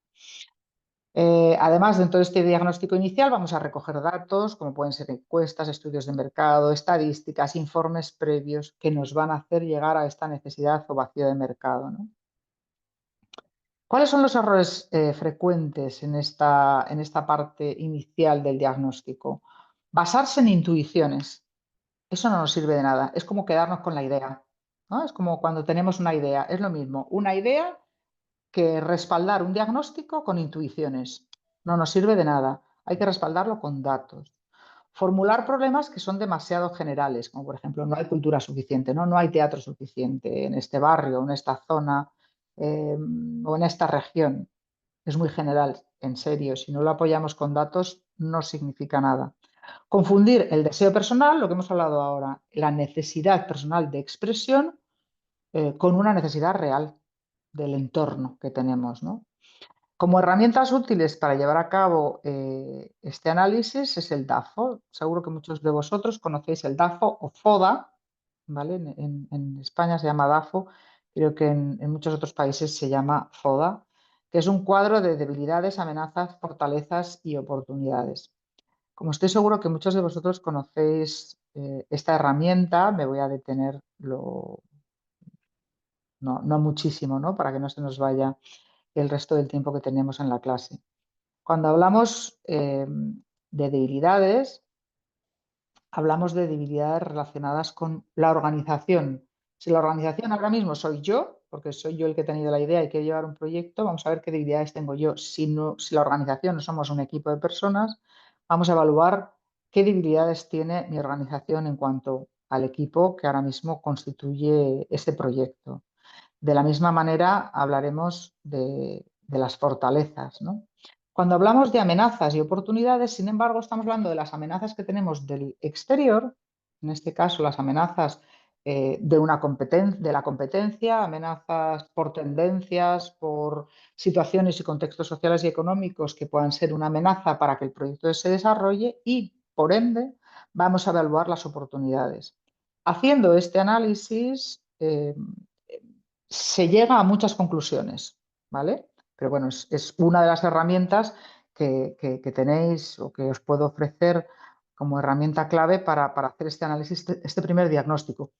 Además, dentro de este diagnóstico inicial vamos a recoger datos, como pueden ser encuestas, estudios de mercado, estadísticas, informes previos que nos van a hacer llegar a esta necesidad o vacío de mercado, ¿no? ¿Cuáles son los errores frecuentes en esta parte inicial del diagnóstico? Basarse en intuiciones. Eso no nos sirve de nada. Es como quedarnos con la idea, ¿no? Es como cuando tenemos una idea. Es lo mismo. Una idea que respaldar un diagnóstico con intuiciones. No nos sirve de nada. Hay que respaldarlo con datos. Formular problemas que son demasiado generales, como por ejemplo, no hay cultura suficiente, no hay teatro suficiente en este barrio, en esta zona o en esta región. Es muy general, en serio. Si no lo apoyamos con datos, no significa nada. Confundir el deseo personal, lo que hemos hablado ahora, la necesidad personal de expresión, con una necesidad real del entorno que tenemos, ¿no? Como herramientas útiles para llevar a cabo este análisis es el DAFO. Seguro que muchos de vosotros conocéis el DAFO o FODA, ¿vale? En España se llama DAFO, creo que en muchos otros países se llama FODA, que es un cuadro de debilidades, amenazas, fortalezas y oportunidades. Como estoy seguro que muchos de vosotros conocéis esta herramienta, me voy a detener lo no muchísimo, ¿no? Para que no se nos vaya el resto del tiempo que tenemos en la clase. Cuando hablamos de debilidades, hablamos de debilidades relacionadas con la organización. Si la organización ahora mismo soy yo, porque soy yo el que he tenido la idea y quiero llevar un proyecto, vamos a ver qué debilidades tengo yo. Si la organización no somos un equipo de personas, vamos a evaluar qué debilidades tiene mi organización en cuanto al equipo que ahora mismo constituye este proyecto. De la misma manera hablaremos de las fortalezas, ¿no? Cuando hablamos de amenazas y oportunidades, sin embargo, estamos hablando de las amenazas que tenemos del exterior, en este caso las amenazas de la competencia, amenazas por tendencias, por situaciones y contextos sociales y económicos que puedan ser una amenaza para que el proyecto se desarrolle y, por ende, vamos a evaluar las oportunidades. Haciendo este análisis, se llega a muchas conclusiones, ¿vale? Pero bueno, es una de las herramientas que tenéis o que os puedo ofrecer como herramienta clave para hacer este análisis, este primer diagnóstico.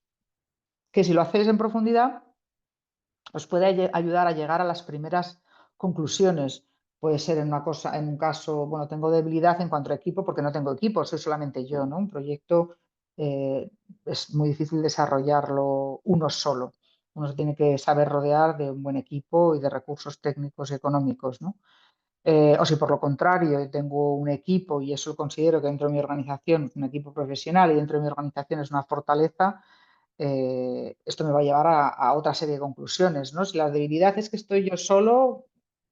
Que si lo hacéis en profundidad, os puede ayudar a llegar a las primeras conclusiones. Puede ser en un caso, bueno, tengo debilidad en cuanto a equipo porque no tengo equipo, soy solamente yo, ¿no? Un proyecto es muy difícil desarrollarlo uno solo. Uno se tiene que saber rodear de un buen equipo y de recursos técnicos y económicos, ¿no? O si por lo contrario tengo un equipo y eso lo considero que dentro de mi organización es un equipo profesional y dentro de mi organización es una fortaleza, esto me va a llevar a otra serie de conclusiones, ¿no? Si la debilidad es que estoy yo solo,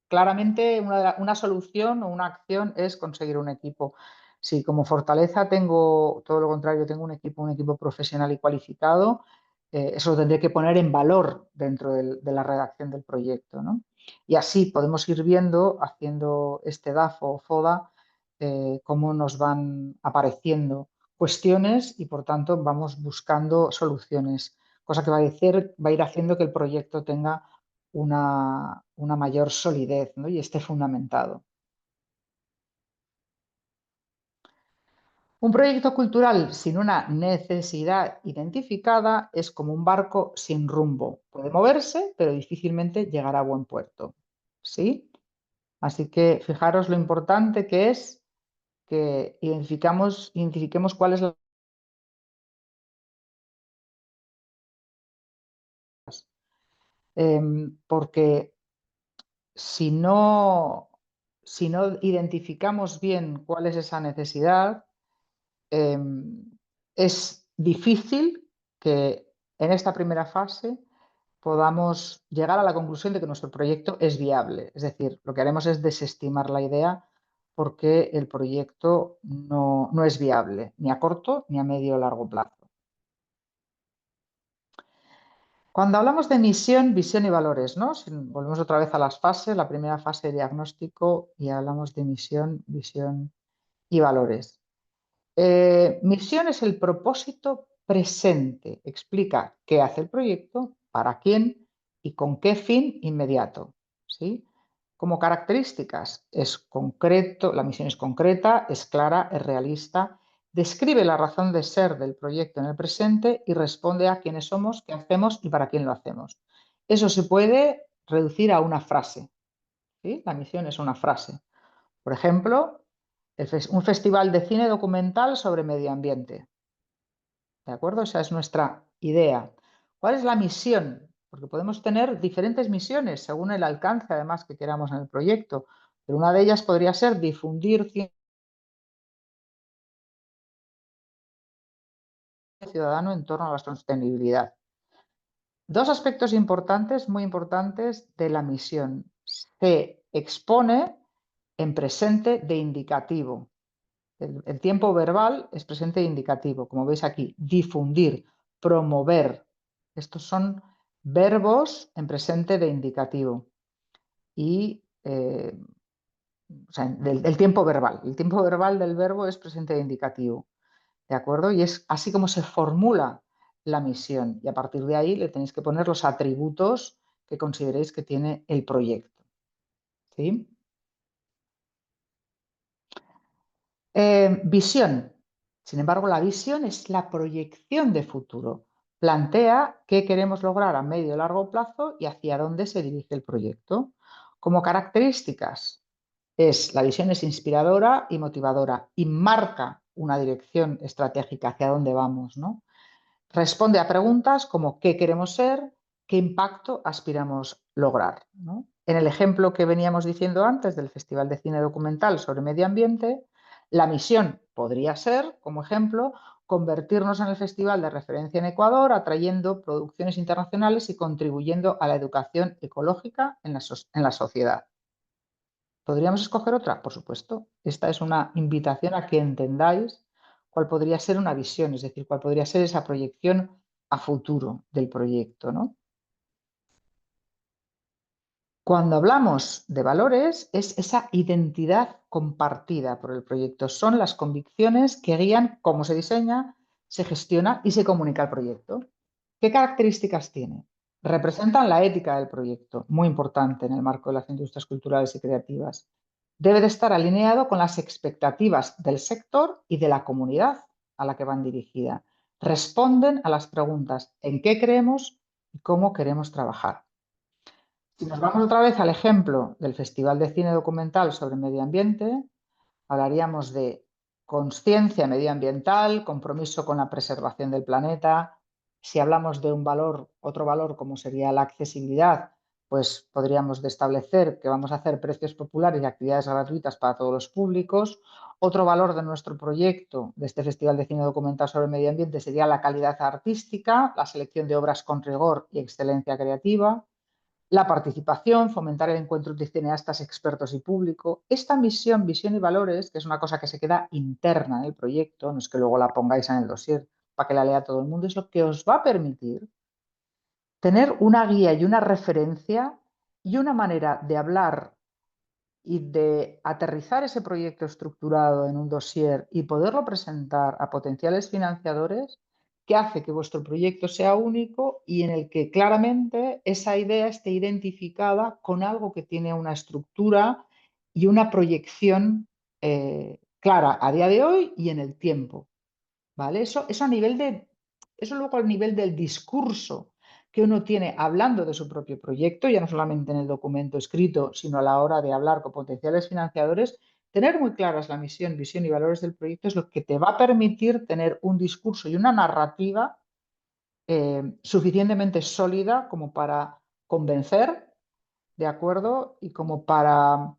claramente una solución o una acción es conseguir un equipo. Si como fortaleza tengo todo lo contrario, tengo un equipo profesional y cualificado, eso lo tendré que poner en valor dentro de la redacción del proyecto, ¿no? Y así podemos ir viendo, haciendo este DAFO o FODA, cómo nos van apareciendo cuestiones y por tanto vamos buscando soluciones, cosa que va a ir haciendo que el proyecto tenga una mayor solidez, ¿no? Y esté fundamentado. Un proyecto cultural sin una necesidad identificada es como un barco sin rumbo. Puede moverse, pero difícilmente llegará a buen puerto. ¿Sí? Así que fijaros lo importante que es que identifiquemos cuál es la... porque si no identificamos bien cuál es esa necesidad, es difícil que en esta primera fase podamos llegar a la conclusión de que nuestro proyecto es viable. Es decir, lo que haremos es desestimar la idea porque el proyecto no es viable, ni a corto ni a medio o largo plazo. Cuando hablamos de misión, visión y valores, ¿no? Si volvemos otra vez a las fases, la primera fase de diagnóstico y hablamos de misión, visión y valores. Misión es el propósito presente. Explica qué hace el proyecto, para quién y con qué fin inmediato, ¿sí? Como características, es concreto, la misión es concreta, es clara, es realista, describe la razón de ser del proyecto en el presente y responde a quiénes somos, qué hacemos y para quién lo hacemos. Eso se puede reducir a una frase, ¿sí? La misión es una frase. Por ejemplo, un festival de cine documental sobre medio ambiente. ¿De acuerdo? Esa es nuestra idea. ¿Cuál es la misión? Porque podemos tener diferentes misiones según el alcance, además, que queramos en el proyecto. Pero una de ellas podría ser difundir ciencia ciudadano en torno a la sostenibilidad. Dos aspectos importantes, muy importantes, de la misión. Se expone en presente de indicativo. El tiempo verbal es presente e indicativo, como veis aquí. Difundir, promover. Estos son verbos en presente de indicativo. Y o sea, el tiempo verbal. El tiempo verbal del verbo es presente de indicativo. ¿De acuerdo? Y es así como se formula la misión. Y a partir de ahí le tenéis que poner los atributos que consideréis que tiene el proyecto. ¿Sí? Visión. Sin embargo, la visión es la proyección de futuro. plantea qué queremos lograr a medio y largo plazo y hacia dónde se dirige el proyecto. Como características, la visión es inspiradora y motivadora y marca una dirección estratégica hacia dónde vamos, ¿no? Responde a preguntas como qué queremos ser, qué impacto aspiramos lograr, ¿no? En el ejemplo que veníamos diciendo antes del Festival de Cine Documental sobre Medio Ambiente, la misión podría ser, como ejemplo, convertirnos en el festival de referencia en Ecuador, atrayendo producciones internacionales y contribuyendo a la educación ecológica en la sociedad. ¿Podríamos escoger otra? Por supuesto. Esta es una invitación a que entendáis cuál podría ser una visión, es decir, cuál podría ser esa proyección a futuro del proyecto, ¿no? Cuando hablamos de valores, es esa identidad compartida por el proyecto. Son las convicciones que guían cómo se diseña, se gestiona y se comunica el proyecto. ¿Qué características tiene? Representan la ética del proyecto, muy importante en el marco de las industrias culturales y creativas. Debe de estar alineado con las expectativas del sector y de la comunidad a la que van dirigidas. Responden a las preguntas en qué creemos y cómo queremos trabajar. Si nos vamos otra vez al ejemplo del Festival de Cine Documental sobre Medio Ambiente, hablaríamos de conciencia medioambiental, compromiso con la preservación del planeta. Si hablamos de un valor, otro valor como sería la accesibilidad, pues podríamos establecer que vamos a hacer precios populares y actividades gratuitas para todos los públicos. Otro valor de nuestro proyecto, de este Festival de Cine Documental sobre Medio Ambiente, sería la calidad artística, la selección de obras con rigor y excelencia creativa. La participación, fomentar el encuentro de cineastas, expertos y público. Esta misión, visión y valores, que es una cosa que se queda interna en el proyecto, no es que luego la pongáis en el dossier para que la lea todo el mundo, es lo que os va a permitir tener una guía y una referencia y una manera de hablar y de aterrizar ese proyecto estructurado en un dossier y poderlo presentar a potenciales financiadores que hace que vuestro proyecto sea único y en el que claramente esa idea esté identificada con algo que tiene una estructura y una proyección clara a día de hoy y en el tiempo. ¿Vale? Eso luego al nivel del discurso que uno tiene hablando de su propio proyecto, ya no solamente en el documento escrito, sino a la hora de hablar con potenciales financiadores, tener muy claras la misión, visión y valores del proyecto es lo que te va a permitir tener un discurso y una narrativa suficientemente sólida como para convencer, ¿de acuerdo? Y como para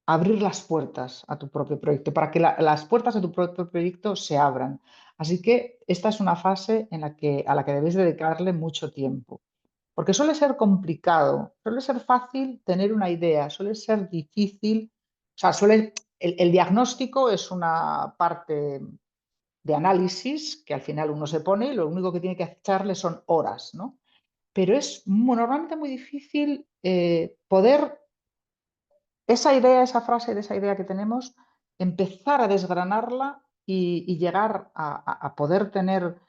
abrir las puertas a tu propio proyecto, para que las puertas de tu propio proyecto se abran. Así que esta es una fase a la que debéis dedicarle mucho tiempo, porque suele ser complicado, suele ser fácil tener una idea, suele ser difícil, o sea, el diagnóstico es una parte de análisis que al final uno se pone y lo único que tiene que echarle son horas, ¿no? Pero es normalmente muy difícil poder esa idea, esa frase de esa idea que tenemos, empezar a desgranarla y llegar a poder tener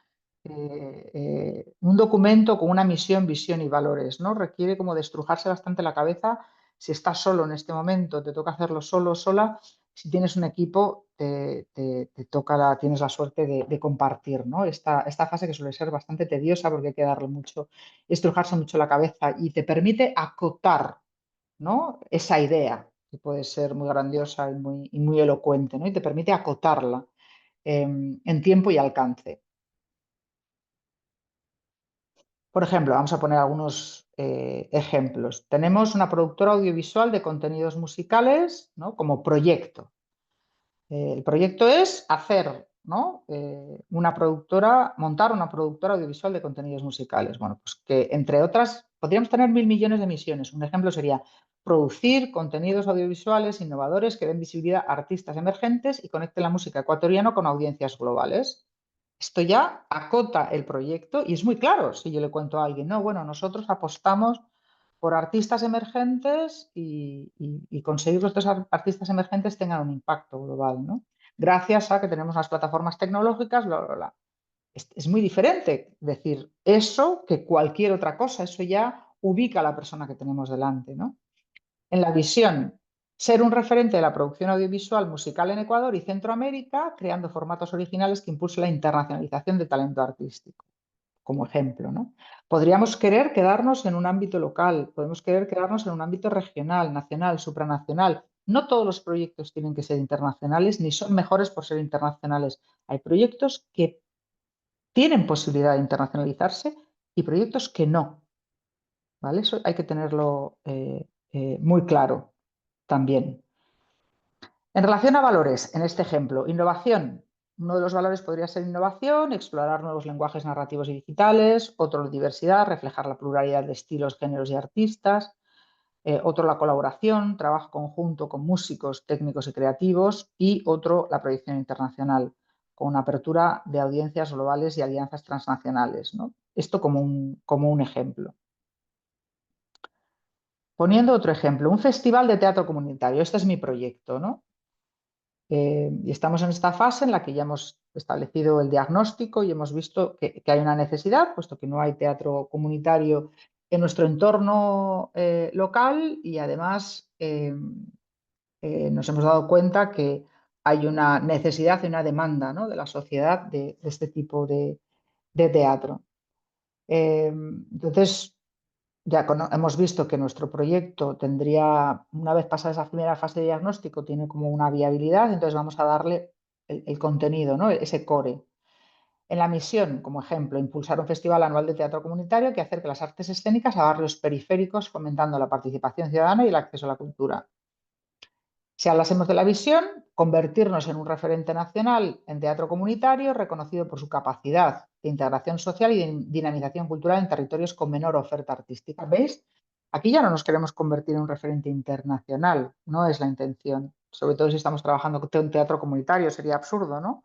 un documento con una misión, visión y valores, ¿no? Requiere como de estrujarse bastante la cabeza. Si estás solo en este momento, te toca hacerlo solo, sola. Si tienes un equipo, tienes la suerte de compartir, ¿no? Esta fase que suele ser bastante tediosa porque hay que darle mucho, estrujarse mucho la cabeza y te permite acotar, ¿no? Esa idea, que puede ser muy grandiosa y muy elocuente, ¿no? Y te permite acotarla en tiempo y alcance. Por ejemplo, vamos a poner algunos ejemplos. Tenemos una productora audiovisual de contenidos musicales, ¿no? Como proyecto. El proyecto es hacer, ¿no? Montar una productora audiovisual de contenidos musicales. Bueno, pues que entre otras, podríamos tener 1.000 millones de misiones. Un ejemplo sería producir contenidos audiovisuales innovadores que den visibilidad a artistas emergentes y conecten la música ecuatoriana con audiencias globales. Esto ya acota el proyecto y es muy claro si yo le cuento a alguien, no, bueno, nosotros apostamos por artistas emergentes y conseguir que estos artistas emergentes tengan un impacto global, ¿no? Gracias a que tenemos unas plataformas tecnológicas, bla, bla, bla. Es muy diferente decir eso que cualquier otra cosa. Eso ya ubica a la persona que tenemos delante, ¿no? En la visión, ser un referente de la producción audiovisual musical en Ecuador y Centroamérica, creando formatos originales que impulsen la internacionalización de talento artístico. como ejemplo, ¿no? Podríamos querer quedarnos en un ámbito local, podemos querer quedarnos en un ámbito regional, nacional, supranacional. No todos los proyectos tienen que ser internacionales ni son mejores por ser internacionales. Hay proyectos que tienen posibilidad de internacionalizarse y proyectos que no, ¿vale? Eso hay que tenerlo muy claro también. En relación a valores, en este ejemplo, innovación. Uno de los valores podría ser innovación, explorar nuevos lenguajes narrativos y digitales. Otro, diversidad, reflejar la pluralidad de estilos, géneros y artistas. Otro, la colaboración, trabajo conjunto con músicos, técnicos y creativos. Y otro, la proyección internacional, con una apertura de audiencias globales y alianzas transnacionales, ¿no? Esto como un ejemplo. Poniendo otro ejemplo, un festival de teatro comunitario. Este es mi proyecto, ¿no? Y estamos en esta fase en la que ya hemos establecido el diagnóstico y hemos visto que hay una necesidad, puesto que no hay teatro comunitario en nuestro entorno local y además nos hemos dado cuenta que hay una necesidad y una demanda, ¿no?, de la sociedad de este tipo de teatro. Entonces, ya hemos visto que nuestro proyecto tendría, una vez pasada esa primera fase de diagnóstico, tiene como una viabilidad, entonces vamos a darle el contenido, ¿no?, ese core. En la misión, como ejemplo, impulsar un festival anual de teatro comunitario que acerque las artes escénicas a barrios periféricos, fomentando la participación ciudadana y el acceso a la cultura. Si hablásemos de la visión, convertirnos en un referente nacional en teatro comunitario reconocido por su capacidad de integración social y de dinamización cultural en territorios con menor oferta artística. ¿Veis? Aquí ya no nos queremos convertir en un referente internacional, no es la intención. Sobre todo si estamos trabajando con un teatro comunitario, sería absurdo, ¿no?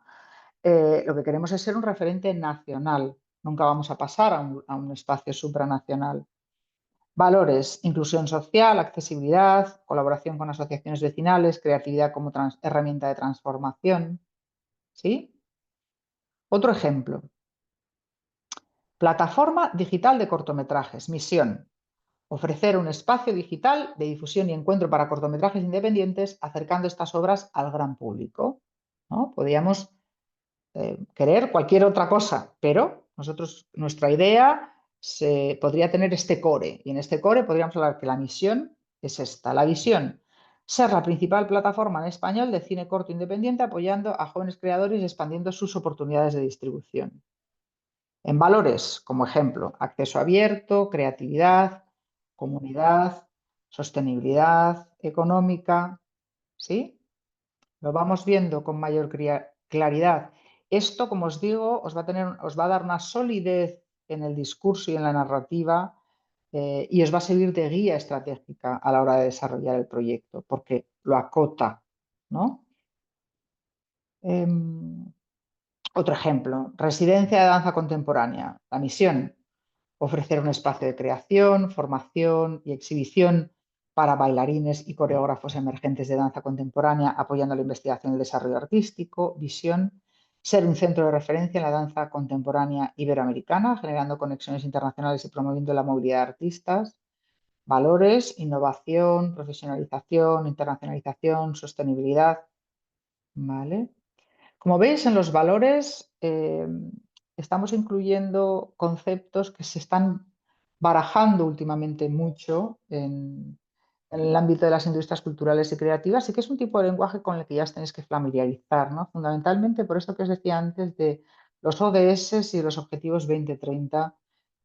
Lo que queremos es ser un referente nacional. Nunca vamos a pasar a un espacio supranacional. Valores, inclusión social, accesibilidad, colaboración con asociaciones vecinales, creatividad como herramienta de transformación. ¿Sí? Otro ejemplo. Plataforma digital de cortometrajes. Misión. Ofrecer un espacio digital de difusión y encuentro para cortometrajes independientes, acercando estas obras al gran público, ¿no? Podríamos querer cualquier otra cosa, pero nuestra idea podría tener este core, y en este core podríamos hablar que la misión es esta, la visión: ser la principal plataforma en español de cine corto independiente, apoyando a jóvenes creadores y expandiendo sus oportunidades de distribución. En valores, como ejemplo, acceso abierto, creatividad, comunidad, sostenibilidad económica, ¿sí? Lo vamos viendo con mayor claridad. Esto, como os digo, os va a dar una solidez en el discurso y en la narrativa y os va a servir de guía estratégica a la hora de desarrollar el proyecto, porque lo acota, ¿no? Otro ejemplo, residencia de danza contemporánea. La misión: ofrecer un espacio de creación, formación y exhibición para bailarines y coreógrafos emergentes de danza contemporánea, apoyando la investigación y el desarrollo artístico. Visión: ser un centro de referencia en la danza contemporánea iberoamericana, generando conexiones internacionales y promoviendo la movilidad de artistas. Valores: innovación, profesionalización, internacionalización, sostenibilidad. ¿Vale? Como veis, en los valores estamos incluyendo conceptos que se están barajando últimamente mucho en el ámbito de las industrias culturales y creativas, y que es un tipo de lenguaje con el que ya os tenéis que familiarizar, ¿no? Fundamentalmente por esto que os decía antes de los ODS y los Objetivos 2030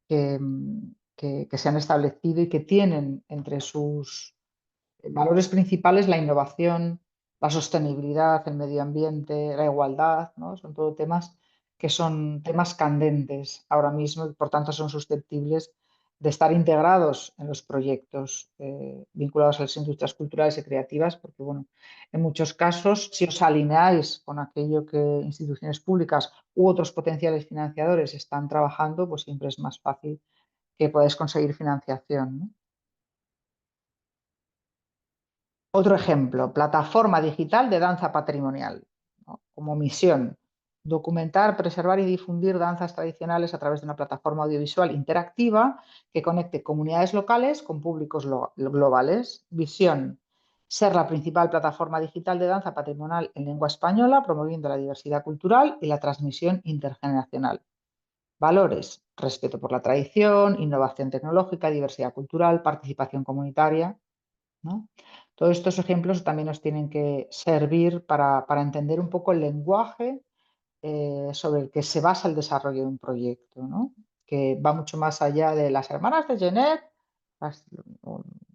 que se han establecido y que tienen entre sus valores principales la innovación, la sostenibilidad, el medio ambiente, la igualdad, ¿no? Son todo temas que son temas candentes ahora mismo y por tanto son susceptibles de estar integrados en los proyectos vinculados a las industrias culturales y creativas, porque bueno, en muchos casos, si os alineáis con aquello que instituciones públicas u otros potenciales financiadores están trabajando, pues siempre es más fácil que podáis conseguir financiación, ¿no? Otro ejemplo, plataforma digital de danza patrimonial, ¿no? Como misión: documentar, preservar y difundir danzas tradicionales a través de una plataforma audiovisual interactiva que conecte comunidades locales con públicos globales. Visión: ser la principal plataforma digital de danza patrimonial en lengua española, promoviendo la diversidad cultural y la transmisión intergeneracional. Valores: respeto por la tradición, innovación tecnológica, diversidad cultural, participación comunitaria, ¿no? Todos estos ejemplos también nos tienen que servir para entender un poco el lenguaje sobre el que se basa el desarrollo de un proyecto, ¿no? Que va mucho más allá de las hermanas de Genet,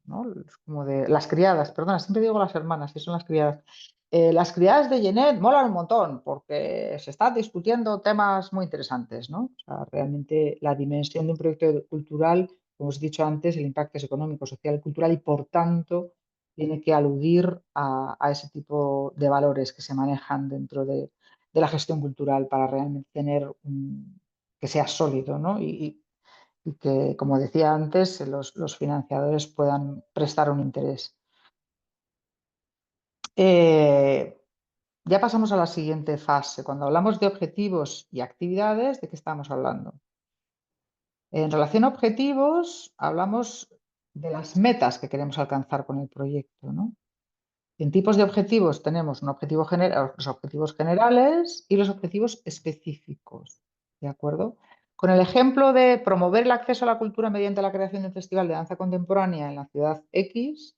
¿no? Como de las criadas, perdona, siempre digo las hermanas, si son las criadas. Las criadas de Genet molan un montón porque se están discutiendo temas muy interesantes, ¿no? O sea, realmente la dimensión de un proyecto cultural, como os he dicho antes, el impacto es económico, social y cultural y por tanto tiene que aludir a ese tipo de valores que se manejan dentro de la gestión cultural para realmente tener que sea sólido, ¿no? Y que, como decía antes, los financiadores puedan prestar un interés. Ya pasamos a la siguiente fase. Cuando hablamos de objetivos y actividades, ¿de qué estamos hablando? En relación a objetivos, hablamos de las metas que queremos alcanzar con el proyecto, ¿no? En tipos de objetivos tenemos los objetivos generales y los objetivos específicos, ¿de acuerdo? Con el ejemplo de promover el acceso a la cultura mediante la creación de un festival de danza contemporánea en la ciudad X,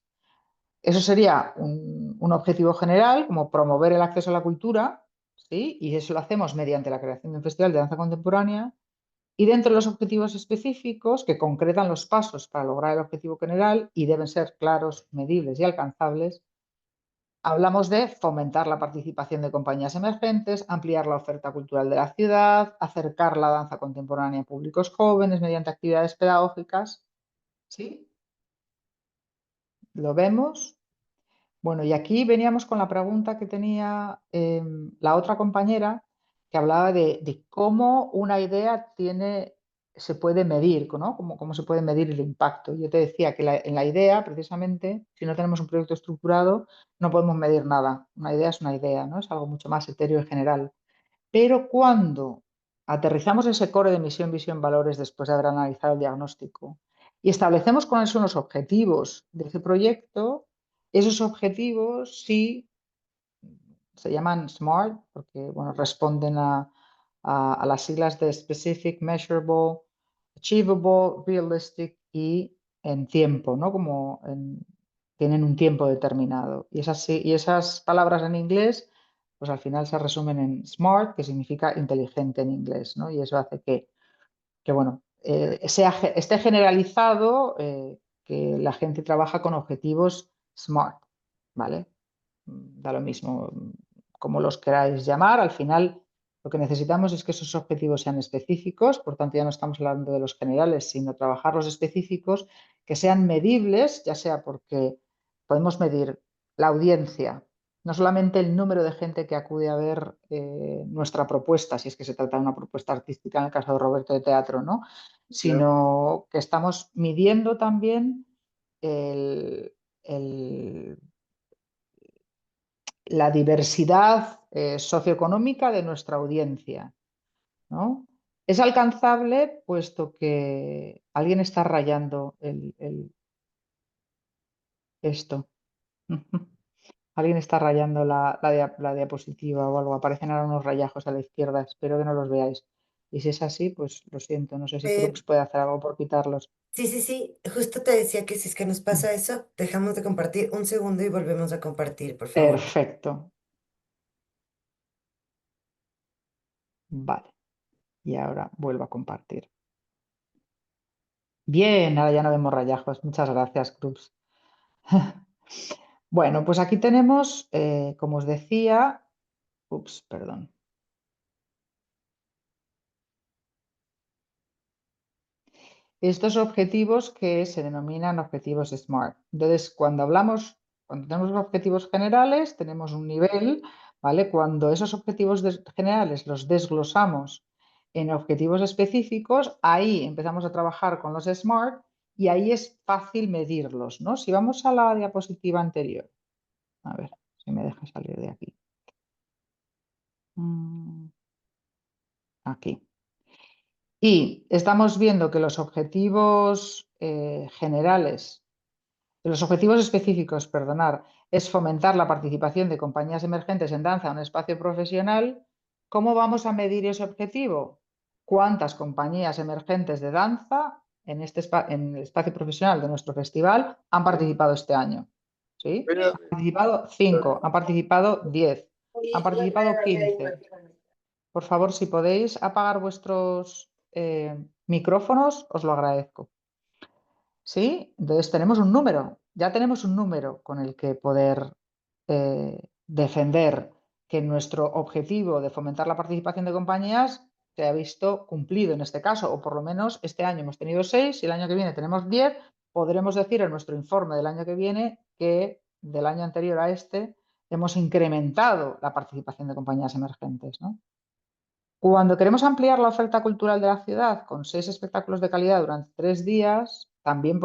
eso sería un objetivo general, como promover el acceso a la cultura, ¿sí? Y eso lo hacemos mediante la creación de un festival de danza contemporánea. Y dentro de los objetivos específicos, que concretan los pasos para lograr el objetivo general y deben ser claros, medibles y alcanzables, hablamos de fomentar la participación de compañías emergentes, ampliar la oferta cultural de la ciudad, acercar la danza contemporánea a públicos jóvenes mediante actividades pedagógicas. ¿Sí? ¿Lo vemos? Bueno, y aquí veníamos con la pregunta que tenía la otra compañera, que hablaba de cómo una idea se puede medir, ¿no? Cómo se puede medir el impacto. Yo te decía que en la idea, precisamente, si no tenemos un proyecto estructurado, no podemos medir nada. Una idea es una idea, ¿no? Es algo mucho más etéreo y general. Pero cuando aterrizamos ese core de misión, visión, valores después de haber analizado el diagnóstico y establecemos cuáles son los objetivos de ese proyecto, esos objetivos sí se llaman SMART porque bueno, responden a las siglas de Specific, Measurable, Achievable, Realistic y en tiempo, ¿no? Tienen un tiempo determinado. Y esas palabras en inglés, pues al final se resumen en SMART, que significa inteligente en inglés, ¿no? Y eso hace que bueno, esté generalizado que la gente trabaja con objetivos SMART, ¿vale? Da lo mismo como los queráis llamar, al final lo que necesitamos es que esos objetivos sean específicos, por tanto ya no estamos hablando de los generales, sino trabajar los específicos, que sean medibles, ya sea porque podemos medir la audiencia, no solamente el número de gente que acude a ver nuestra propuesta, si es que se trata de una propuesta artística en el caso de Roberto de teatro, ¿no? Sino que estamos midiendo también la diversidad socioeconómica de nuestra audiencia, ¿no? Es alcanzable puesto que alguien está rayando esto. Alguien está rayando la diapositiva o algo. Aparecen ahora unos rayajos a la izquierda. Espero que no los veáis. Y si es así, pues lo siento. No sé si Crux puede hacer algo por quitarlos. Sí. Justo te decía que si es que nos pasa eso, dejamos de compartir un segundo y volvemos a compartir, por favor. Perfecto. Vale. Y ahora vuelvo a compartir. Bien, ahora ya no vemos rayajos. Muchas gracias, Crux. Bueno, pues aquí tenemos, como os decía, perdón. Estos objetivos que se denominan objetivos SMART. Entonces, cuando tenemos objetivos generales, tenemos un nivel, ¿vale? Cuando esos objetivos generales los desglosamos en objetivos específicos, ahí empezamos a trabajar con los SMART y ahí es fácil medirlos, ¿no? Si vamos a la diapositiva anterior, a ver si me deja salir de aquí. Aquí. Y estamos viendo que los objetivos los objetivos específicos, perdonar, es fomentar la participación de compañías emergentes en danza en un espacio profesional. ¿Cómo vamos a medir ese objetivo? cuántas compañías emergentes de danza en el espacio profesional de nuestro festival han participado este año. ¿Sí? Han participado 5, han participado 10, han participado 15. Por favor, si podéis apagar vuestros micrófonos, os lo agradezco. ¿Sí? Entonces tenemos un número, ya tenemos un número con el que poder defender que nuestro objetivo de fomentar la participación de compañías se ha visto cumplido en este caso, o por lo menos este año hemos tenido 6 y el año que viene tenemos 10, podremos decir en nuestro informe del año que viene que del año anterior a este hemos incrementado la participación de compañías emergentes, ¿no? Cuando queremos ampliar la oferta cultural de la ciudad con 6 espectáculos de calidad durante 3 días, también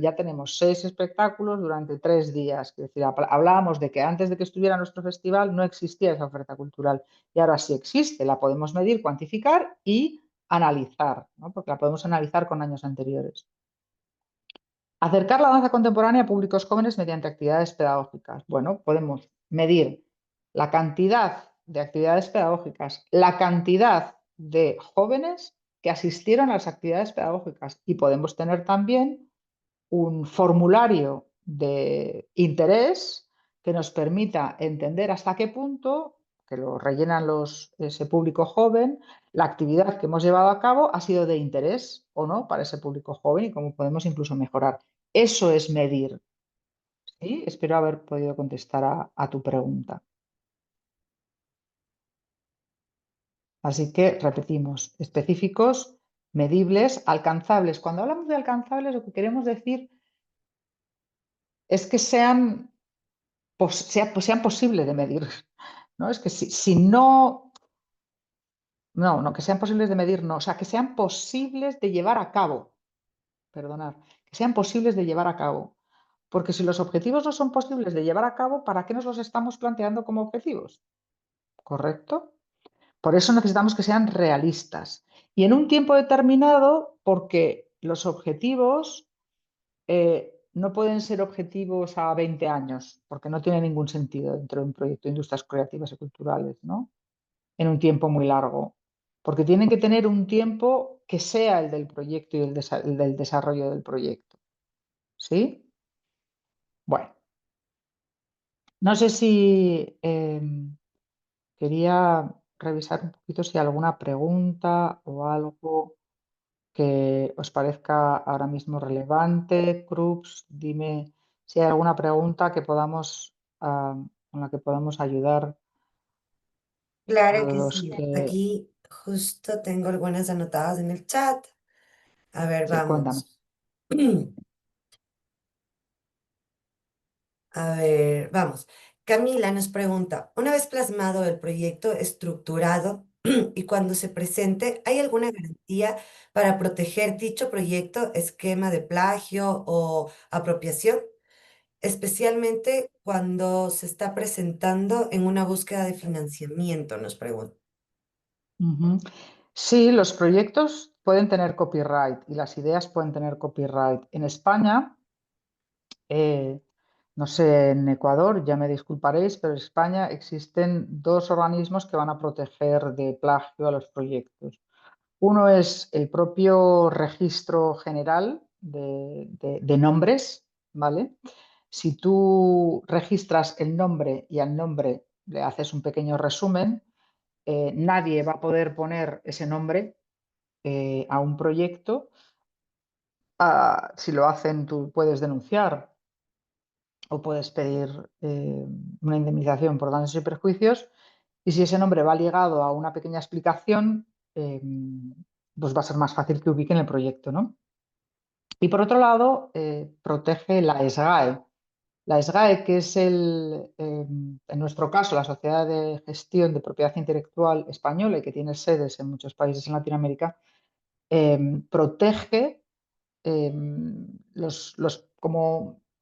ya tenemos 6 espectáculos durante 3 días. Es decir, hablábamos de que antes de que estuviera nuestro festival no existía esa oferta cultural y ahora sí existe, la podemos medir, cuantificar y analizar, ¿no? Porque la podemos analizar con años anteriores. Acercar la danza contemporánea a públicos jóvenes mediante actividades pedagógicas. Bueno, podemos medir la cantidad de actividades pedagógicas, la cantidad de jóvenes que asistieron a las actividades pedagógicas y podemos tener también un formulario de interés que nos permita entender hasta qué punto, que lo rellenan ese público joven, la actividad que hemos llevado a cabo ha sido de interés o no para ese público joven y cómo podemos incluso mejorar. Eso es medir. ¿Sí? Espero haber podido contestar a tu pregunta. Así que repetimos, específicos, medibles, alcanzables. Cuando hablamos de alcanzables, lo que queremos decir es que sean posibles de medir, ¿no? Es que si no, que sean posibles de medir, no, o sea, que sean posibles de llevar a cabo, perdonad, que sean posibles de llevar a cabo. Porque si los objetivos no son posibles de llevar a cabo, ¿para qué nos los estamos planteando como objetivos? ¿Correcto? Por eso necesitamos que sean realistas. Y en un tiempo determinado, porque los objetivos no pueden ser objetivos a 20 años, porque no tiene ningún sentido dentro de un proyecto de industrias creativas y culturales, ¿no? En un tiempo muy largo, porque tienen que tener un tiempo que sea el del proyecto y el del desarrollo del proyecto. ¿Sí? Bueno, no sé si quería revisar un poquito si hay alguna pregunta o algo que os parezca ahora mismo relevante. Krups, dime si hay alguna pregunta que podamos, con la que podamos ayudar a Claro que los sí. que... Aquí justo tengo algunas anotadas en el chat. A ver, Sí, cuéntame. vamos. A ver, vamos. Camila nos pregunta, una vez plasmado el proyecto estructurado y cuando se presente, ¿hay alguna garantía para proteger dicho proyecto, esquema de plagio o apropiación? Especialmente cuando se está presentando en una búsqueda de financiamiento, nos pregunta. Ujú. Sí, los proyectos pueden tener copyright y las ideas pueden tener copyright. En España, no sé, en Ecuador, ya me disculparéis, pero en España existen 2 organismos que van a proteger de plagio a los proyectos. Uno es el propio registro general de nombres, ¿vale? Si tú registras el nombre y al nombre le haces un pequeño resumen, nadie va a poder poner ese nombre a un proyecto. Si lo hacen, tú puedes denunciar o puedes pedir una indemnización por daños y perjuicios. Y si ese nombre va ligado a una pequeña explicación, pues va a ser más fácil que ubiquen el proyecto, ¿no? Y por otro lado, protege la SGAE. La SGAE, que es en nuestro caso, la Sociedad de Gestión de Propiedad Intelectual Española y que tiene sedes en muchos países en Latinoamérica, protege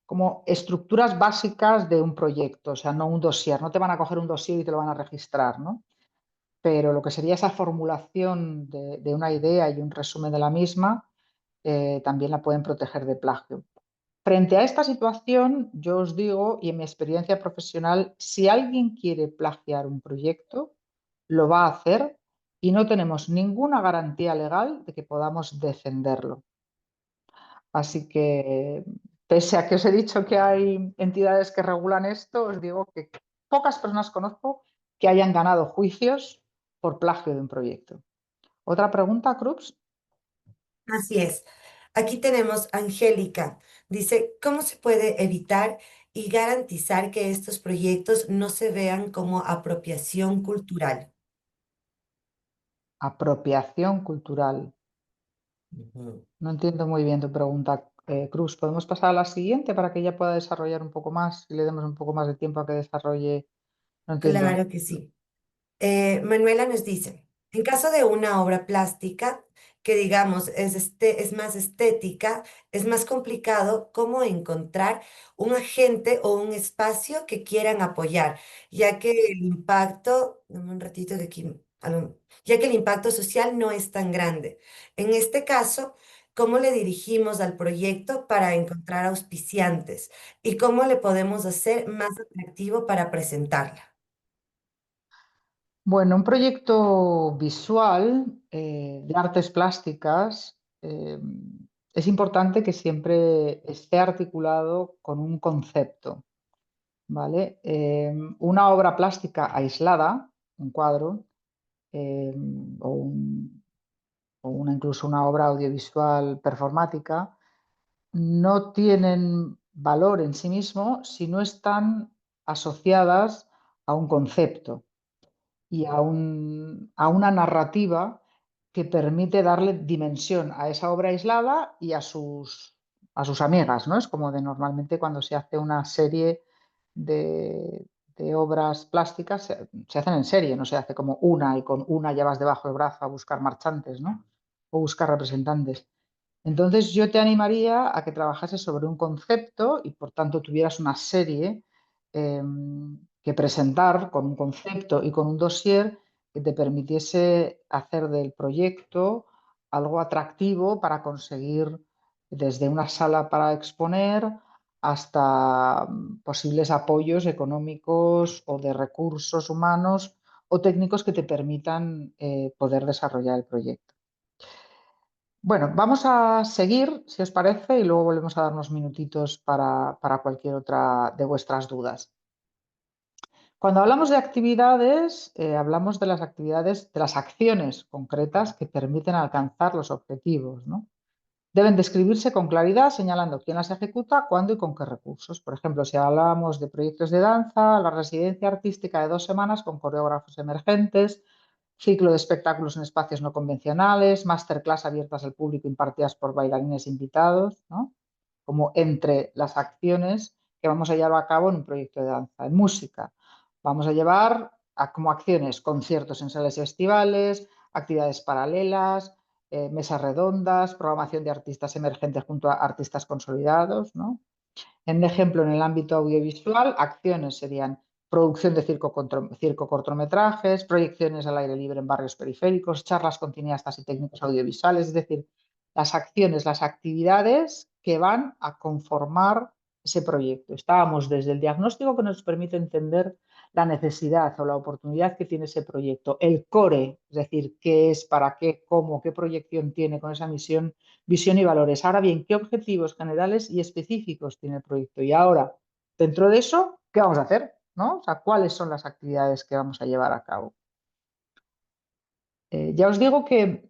como estructuras básicas de un proyecto, o sea, no un dossier. No te van a coger un dossier y te lo van a registrar, ¿no? Pero lo que sería esa formulación de una idea y un resumen de la misma, también la pueden proteger de plagio. Frente a esta situación, yo os digo, y en mi experiencia profesional, si alguien quiere plagiar un proyecto, lo va a hacer y no tenemos ninguna garantía legal de que podamos defenderlo. Así que, pese a que os he dicho que hay entidades que regulan esto, os digo que pocas personas conozco que hayan ganado juicios por plagio de un proyecto. ¿Otra pregunta, Krups? Así es. Aquí tenemos Angélica. Dice, ¿cómo se puede evitar y garantizar que estos proyectos no se vean como apropiación cultural? Apropiación cultural. Ujú. No entiendo muy bien tu pregunta, Cruz. ¿Podemos pasar a la siguiente para que ella pueda desarrollar un poco más y le demos un poco más de tiempo a que desarrolle? No entiendo. Claro que sí. Manuela nos dice, en caso de una obra plástica que digamos es más estética, es más complicado cómo encontrar un agente o un espacio que quieran apoyar, ya que el impacto, dame un ratito que aquí, ya que el impacto social no es tan grande. En este caso, ¿cómo le dirigimos al proyecto para encontrar auspiciantes y cómo le podemos hacer más atractivo para presentarla? Bueno, un proyecto visual de artes plásticas es importante que siempre esté articulado con un concepto, ¿vale? Una obra plástica aislada, un cuadro, eh, o, incluso una obra audiovisual performática, no tienen valor en sí mismo si no están asociadas a un concepto y a una narrativa que permite darle dimensión a esa obra aislada y a sus amigas, ¿no? Es como de normalmente cuando se hace una serie de obras plásticas, se hacen en serie, no se hace como una y con una ya vas debajo del brazo a buscar marchantes, ¿no? O buscar representantes. Entonces yo te animaría a que trabajases sobre un concepto y por tanto tuvieras una serie eh, que presentar con un concepto y con un dossier que te permitiese hacer del proyecto algo atractivo para conseguir desde una sala para exponer hasta posibles apoyos económicos o de recursos humanos o técnicos que te permitan poder desarrollar el proyecto. Bueno, vamos a seguir, si os parece, y luego volvemos a dar unos minutitos para cualquier otra de vuestras dudas. Cuando hablamos de actividades, hablamos de las actividades, de las acciones concretas que permiten alcanzar los objetivos, ¿no? Deben describirse con claridad, señalando quién las ejecuta, cuándo y con qué recursos. Por ejemplo, si hablábamos de proyectos de danza, la residencia artística de 2 semanas con coreógrafos emergentes, ciclo de espectáculos en espacios no convencionales, masterclass abiertas al público impartidas por bailarines invitados, ¿no? Como entre las acciones que vamos a llevar a cabo en un proyecto de danza. En música, vamos a llevar como acciones conciertos en salas y festivales, actividades paralelas, mesas redondas, programación de artistas emergentes junto a artistas consolidados, ¿no? En ejemplo, en el ámbito audiovisual, acciones serían producción de circo cortometrajes, proyecciones al aire libre en barrios periféricos, charlas con cineastas y técnicos audiovisuales, es decir, las acciones, las actividades que van a conformar ese proyecto. Estábamos desde el diagnóstico que nos permite entender la necesidad o la oportunidad que tiene ese proyecto, el core, es decir, qué es, para qué, cómo, qué proyección tiene con esa misión, visión y valores. Ahora bien, ¿qué objetivos generales y específicos tiene el proyecto? Y ahora, dentro de eso, ¿qué vamos a hacer? ¿No? O sea, ¿cuáles son las actividades que vamos a llevar a cabo? Ya os digo que,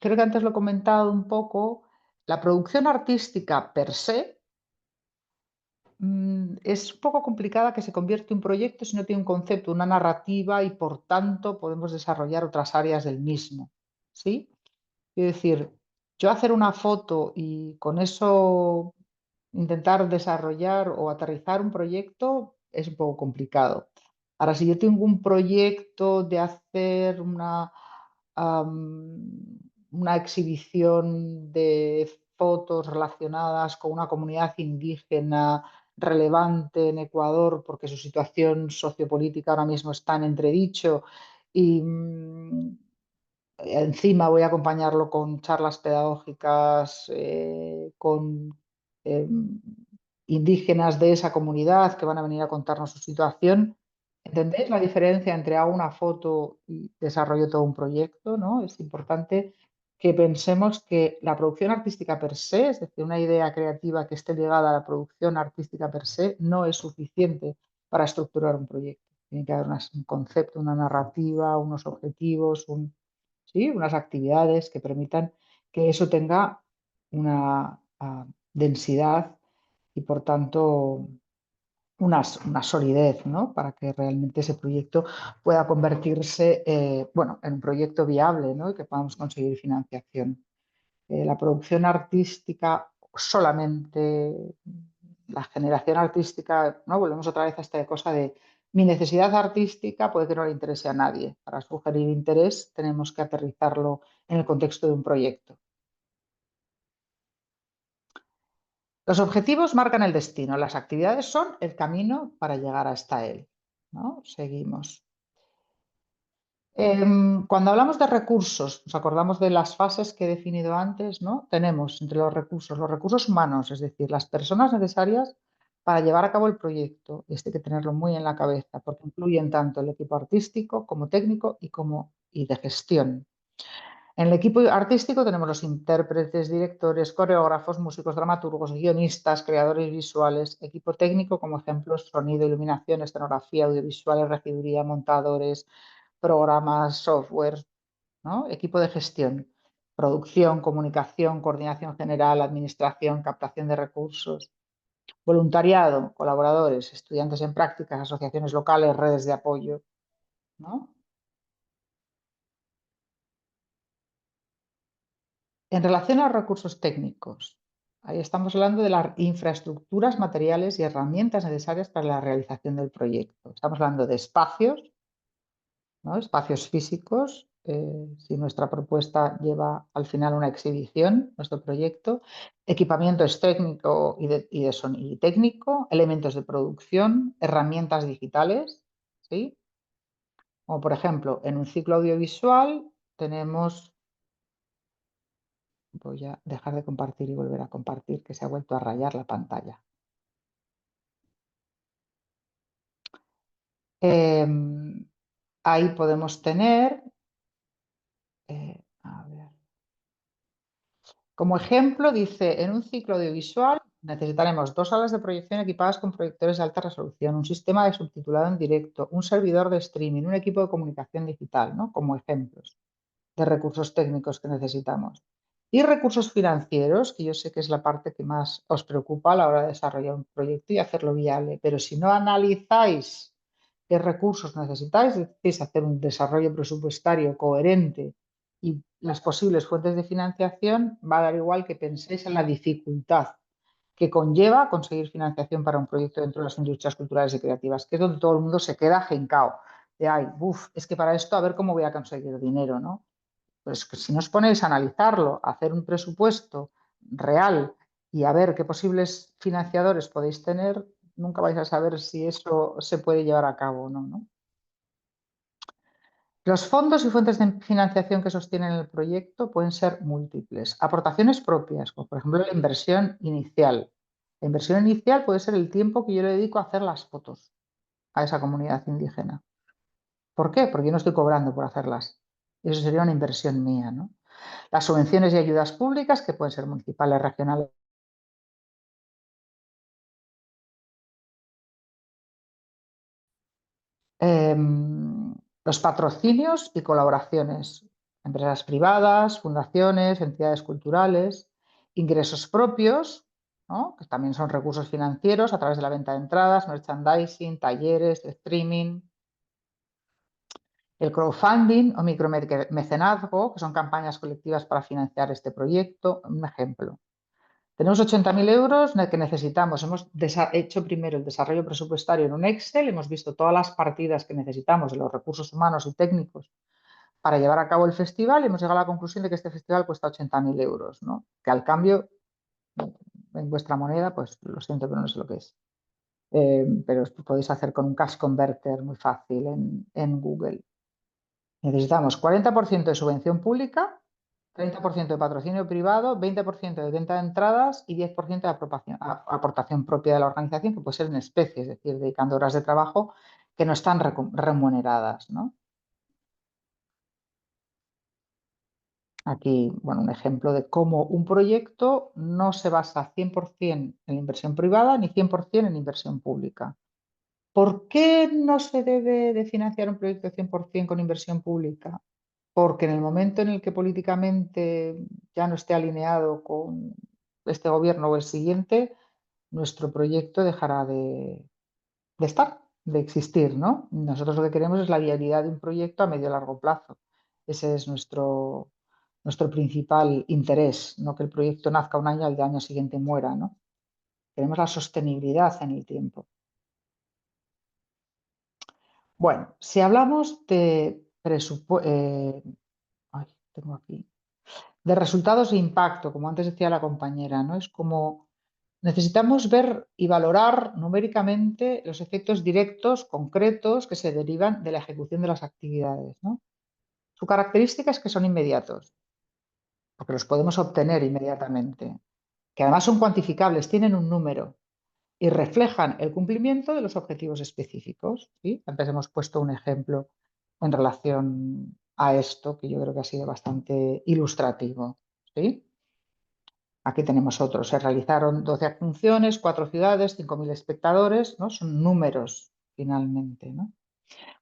creo que antes lo he comentado un poco, la producción artística per se es un poco complicada que se convierte en un proyecto si no tiene un concepto, una narrativa y por tanto podemos desarrollar otras áreas del mismo. ¿Sí? Es decir, yo hacer una foto y con eso intentar desarrollar o aterrizar un proyecto es un poco complicado. Ahora, si yo tengo un proyecto de hacer una exhibición de fotos relacionadas con una comunidad indígena relevante en Ecuador porque su situación sociopolítica ahora mismo está en entredicho y encima voy a acompañarlo con charlas pedagógicas con eh, indígenas de esa comunidad que van a venir a contarnos su situación. ¿Entendéis la diferencia entre hago una foto y desarrollo todo un proyecto, ¿no? Es importante que pensemos que la producción artística per se, es decir, una idea creativa que esté ligada a la producción artística per se, no es suficiente para estructurar un proyecto. Tiene que haber un concepto, una narrativa, unos objetivos, ¿sí? Unas actividades que permitan que eso tenga una densidad y, por tanto, una solidez, ¿no? Para que realmente ese proyecto pueda convertirse bueno, en un proyecto viable, ¿no? Y que podamos conseguir financiación. La producción artística, solamente la generación artística, ¿no? Volvemos otra vez a esta cosa de mi necesidad artística puede que no le interese a nadie. Para sugerir interés tenemos que aterrizarlo en el contexto de un proyecto. Los objetivos marcan el destino, las actividades son el camino para llegar hasta él, ¿no? Seguimos. Cuando hablamos de recursos, nos acordamos de las fases que he definido antes, ¿no? Tenemos entre los recursos humanos, es decir, las personas necesarias para llevar a cabo el proyecto. Este hay que tenerlo muy en la cabeza, porque incluyen tanto el equipo artístico como técnico y de gestión. En el equipo artístico tenemos los intérpretes, directores, coreógrafos, músicos, dramaturgos, guionistas, creadores visuales. Equipo técnico, como ejemplos, sonido, iluminación, escenografía, audiovisuales, regiduría, montadores, programas, software, ¿no? Equipo de gestión, producción, comunicación, coordinación general, administración, captación de recursos. Voluntariado, colaboradores, estudiantes en prácticas, asociaciones locales, redes de apoyo, ¿no? En relación a los recursos técnicos, ahí estamos hablando de las infraestructuras, materiales y herramientas necesarias para la realización del proyecto. Estamos hablando de espacios, ¿no? Espacios físicos, si nuestra propuesta lleva al final una exhibición, nuestro proyecto, equipamiento es técnico y técnico, elementos de producción, herramientas digitales, ¿sí? Como por ejemplo, en un ciclo audiovisual tenemos... Voy a dejar de compartir y volver a compartir, que se ha vuelto a rayar la pantalla. Ahí podemos tener, a ver, como ejemplo, dice, en un ciclo audiovisual necesitaremos 2 salas de proyección equipadas con proyectores de alta resolución, un sistema de subtitulado en directo, un servidor de streaming, un equipo de comunicación digital, ¿no? Como ejemplos de recursos técnicos que necesitamos. Y recursos financieros, que yo sé que es la parte que más os preocupa a la hora de desarrollar un proyecto y hacerlo viable. Pero si no analizáis qué recursos necesitáis, decís hacer un desarrollo presupuestario coherente y las posibles fuentes de financiación, va a dar igual que penséis en la dificultad que conlleva conseguir financiación para un proyecto dentro de las industrias culturales y creativas, que es donde todo el mundo se queda jincao. De, ay, es que para esto a ver cómo voy a conseguir dinero, ¿no? Pues que si no os ponéis a analizarlo, a hacer un presupuesto real y a ver qué posibles financiadores podéis tener, nunca vais a saber si eso se puede llevar a cabo o no, ¿no? Los fondos y fuentes de financiación que sostienen el proyecto pueden ser múltiples. Aportaciones propias, como por ejemplo la inversión inicial. La inversión inicial puede ser el tiempo que yo le dedico a hacer las fotos a esa comunidad indígena. ¿Por qué? Porque yo no estoy cobrando por hacerlas. Eso sería una inversión mía, ¿no? Las subvenciones y ayudas públicas, que pueden ser municipales, regionales. Los patrocinios y colaboraciones. Empresas privadas, fundaciones, entidades culturales. Ingresos propios, ¿no? Que también son recursos financieros a través de la venta de entradas, merchandising, talleres, streaming. El crowdfunding o micromecenazgo, que son campañas colectivas para financiar este proyecto. Un ejemplo. Tenemos 80.000 euros que necesitamos. Hemos hecho primero el desarrollo presupuestario en un Excel, hemos visto todas las partidas que necesitamos de los recursos humanos y técnicos para llevar a cabo el festival y hemos llegado a la conclusión de que este festival cuesta 80.000 euros, ¿no? Que al cambio, en vuestra moneda, pues lo siento, pero no sé lo que es. Pero podéis hacer con un cash converter muy fácil en Google. Necesitamos 40% de subvención pública 30% de patrocinio privado, 20% de venta de entradas y 10% de aportación propia de la organización, que puede ser en especie, es decir, dedicando horas de trabajo que no están remuneradas, ¿no? Aquí, bueno, un ejemplo de cómo un proyecto no se basa 100% en inversión privada ni 100% en inversión pública. ¿Por qué no se debe de financiar un proyecto 100% con inversión pública? Porque en el momento en el que políticamente ya no esté alineado con este gobierno o el siguiente, nuestro proyecto dejará de estar, de existir, ¿no? Nosotros lo que queremos es la viabilidad de un proyecto a medio y largo plazo. Ese es nuestro principal interés, no que el proyecto nazca un año y al año siguiente muera, ¿no? Queremos la sostenibilidad en el tiempo. Bueno, si hablamos de tengo aquí, de resultados e impacto, como antes decía la compañera, ¿no? Es como necesitamos ver y valorar numéricamente los efectos directos, concretos, que se derivan de la ejecución de las actividades, ¿no? Su característica es que son inmediatos, porque los podemos obtener inmediatamente, que además son cuantificables, tienen un número y reflejan el cumplimiento de los objetivos específicos, ¿sí? Antes hemos puesto un ejemplo en relación a esto, que yo creo que ha sido bastante ilustrativo, ¿sí? Aquí tenemos otros. Se realizaron 12 funciones, 4 ciudades, 5.000 espectadores, ¿no? Son números finalmente, ¿no?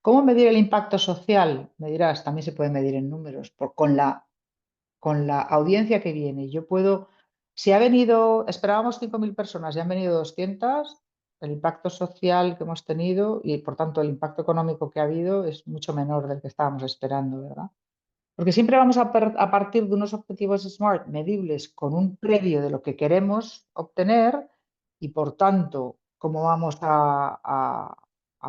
¿Cómo medir el impacto social? Me dirás, también se puede medir en números, con la audiencia que viene. Yo puedo, si ha venido, esperábamos 5.000 personas y han venido 200, el impacto social que hemos tenido y por tanto el impacto económico que ha habido es mucho menor del que estábamos esperando, ¿verdad? Porque siempre vamos a partir de unos objetivos SMART medibles con un previo de lo que queremos obtener y por tanto, cómo vamos a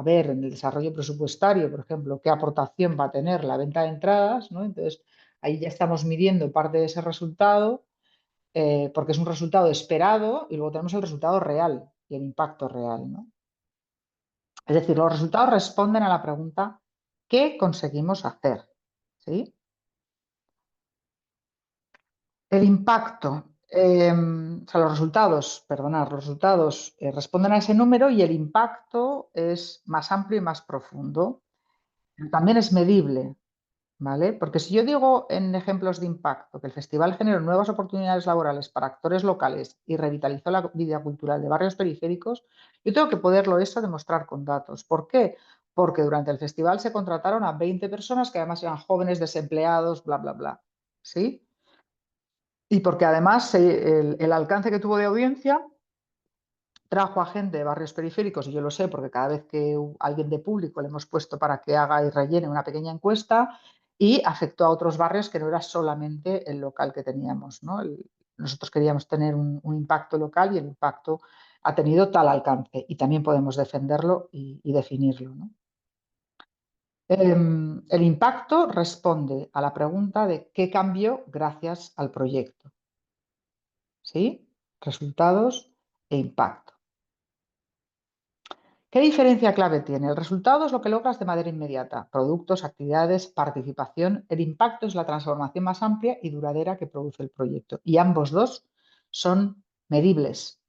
ver en el desarrollo presupuestario, por ejemplo, qué aportación va a tener la venta de entradas, ¿no? Entonces, ahí ya estamos midiendo parte de ese resultado porque es un resultado esperado y luego tenemos el resultado real y el impacto real, ¿no? Es decir, los resultados responden a la pregunta ¿qué conseguimos hacer? ¿Sí? El impacto, o sea, los resultados, perdonad, los resultados responden a ese número y el impacto es más amplio y más profundo. También es medible, ¿vale? Porque si yo digo en ejemplos de impacto que el festival generó nuevas oportunidades laborales para actores locales y revitalizó la vida cultural de barrios periféricos, yo tengo que poderlo eso demostrar con datos. ¿Por qué? Porque durante el festival se contrataron a 20 personas que además eran jóvenes desempleados, bla, bla, bla. ¿Sí? Y porque además el alcance que tuvo de audiencia trajo a gente de barrios periféricos, y yo lo sé porque cada vez que alguien de público le hemos puesto para que haga y rellene una pequeña encuesta, y afectó a otros barrios que no era solamente el local que teníamos, ¿no? Nosotros queríamos tener un impacto local y el impacto ha tenido tal alcance y también podemos defenderlo y definirlo, ¿no? El impacto responde a la pregunta de qué cambió gracias al proyecto. ¿Sí? Resultados e impacto. ¿Qué diferencia clave tiene? El resultado es lo que logras de manera inmediata. Productos, actividades, participación. El impacto es la transformación más amplia y duradera que produce el proyecto. Y ambos dos son medibles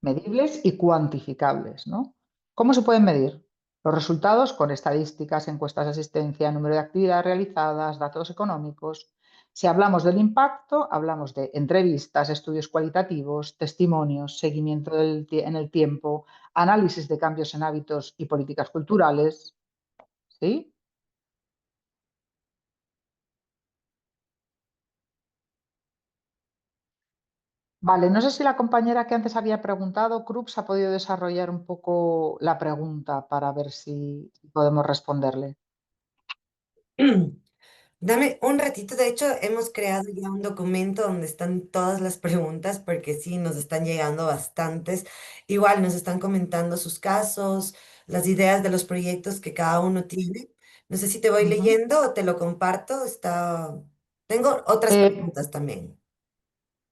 y cuantificables, ¿no? ¿Cómo se pueden medir? Los resultados con estadísticas, encuestas de asistencia, número de actividades realizadas, datos económicos. Si hablamos del impacto, hablamos de entrevistas, estudios cualitativos, testimonios, seguimiento en el tiempo, análisis de cambios en hábitos y políticas culturales. ¿Sí? Vale, no sé si la compañera que antes había preguntado, Krups, ha podido desarrollar un poco la pregunta para ver si podemos responderle. Dame un ratito, de hecho hemos creado ya un documento donde están todas las preguntas porque sí, nos están llegando bastantes. Igual nos están comentando sus casos, las ideas de los proyectos que cada uno tiene. No sé si te voy Ujú. leyendo o te lo comparto. Tengo otras Eh, preguntas también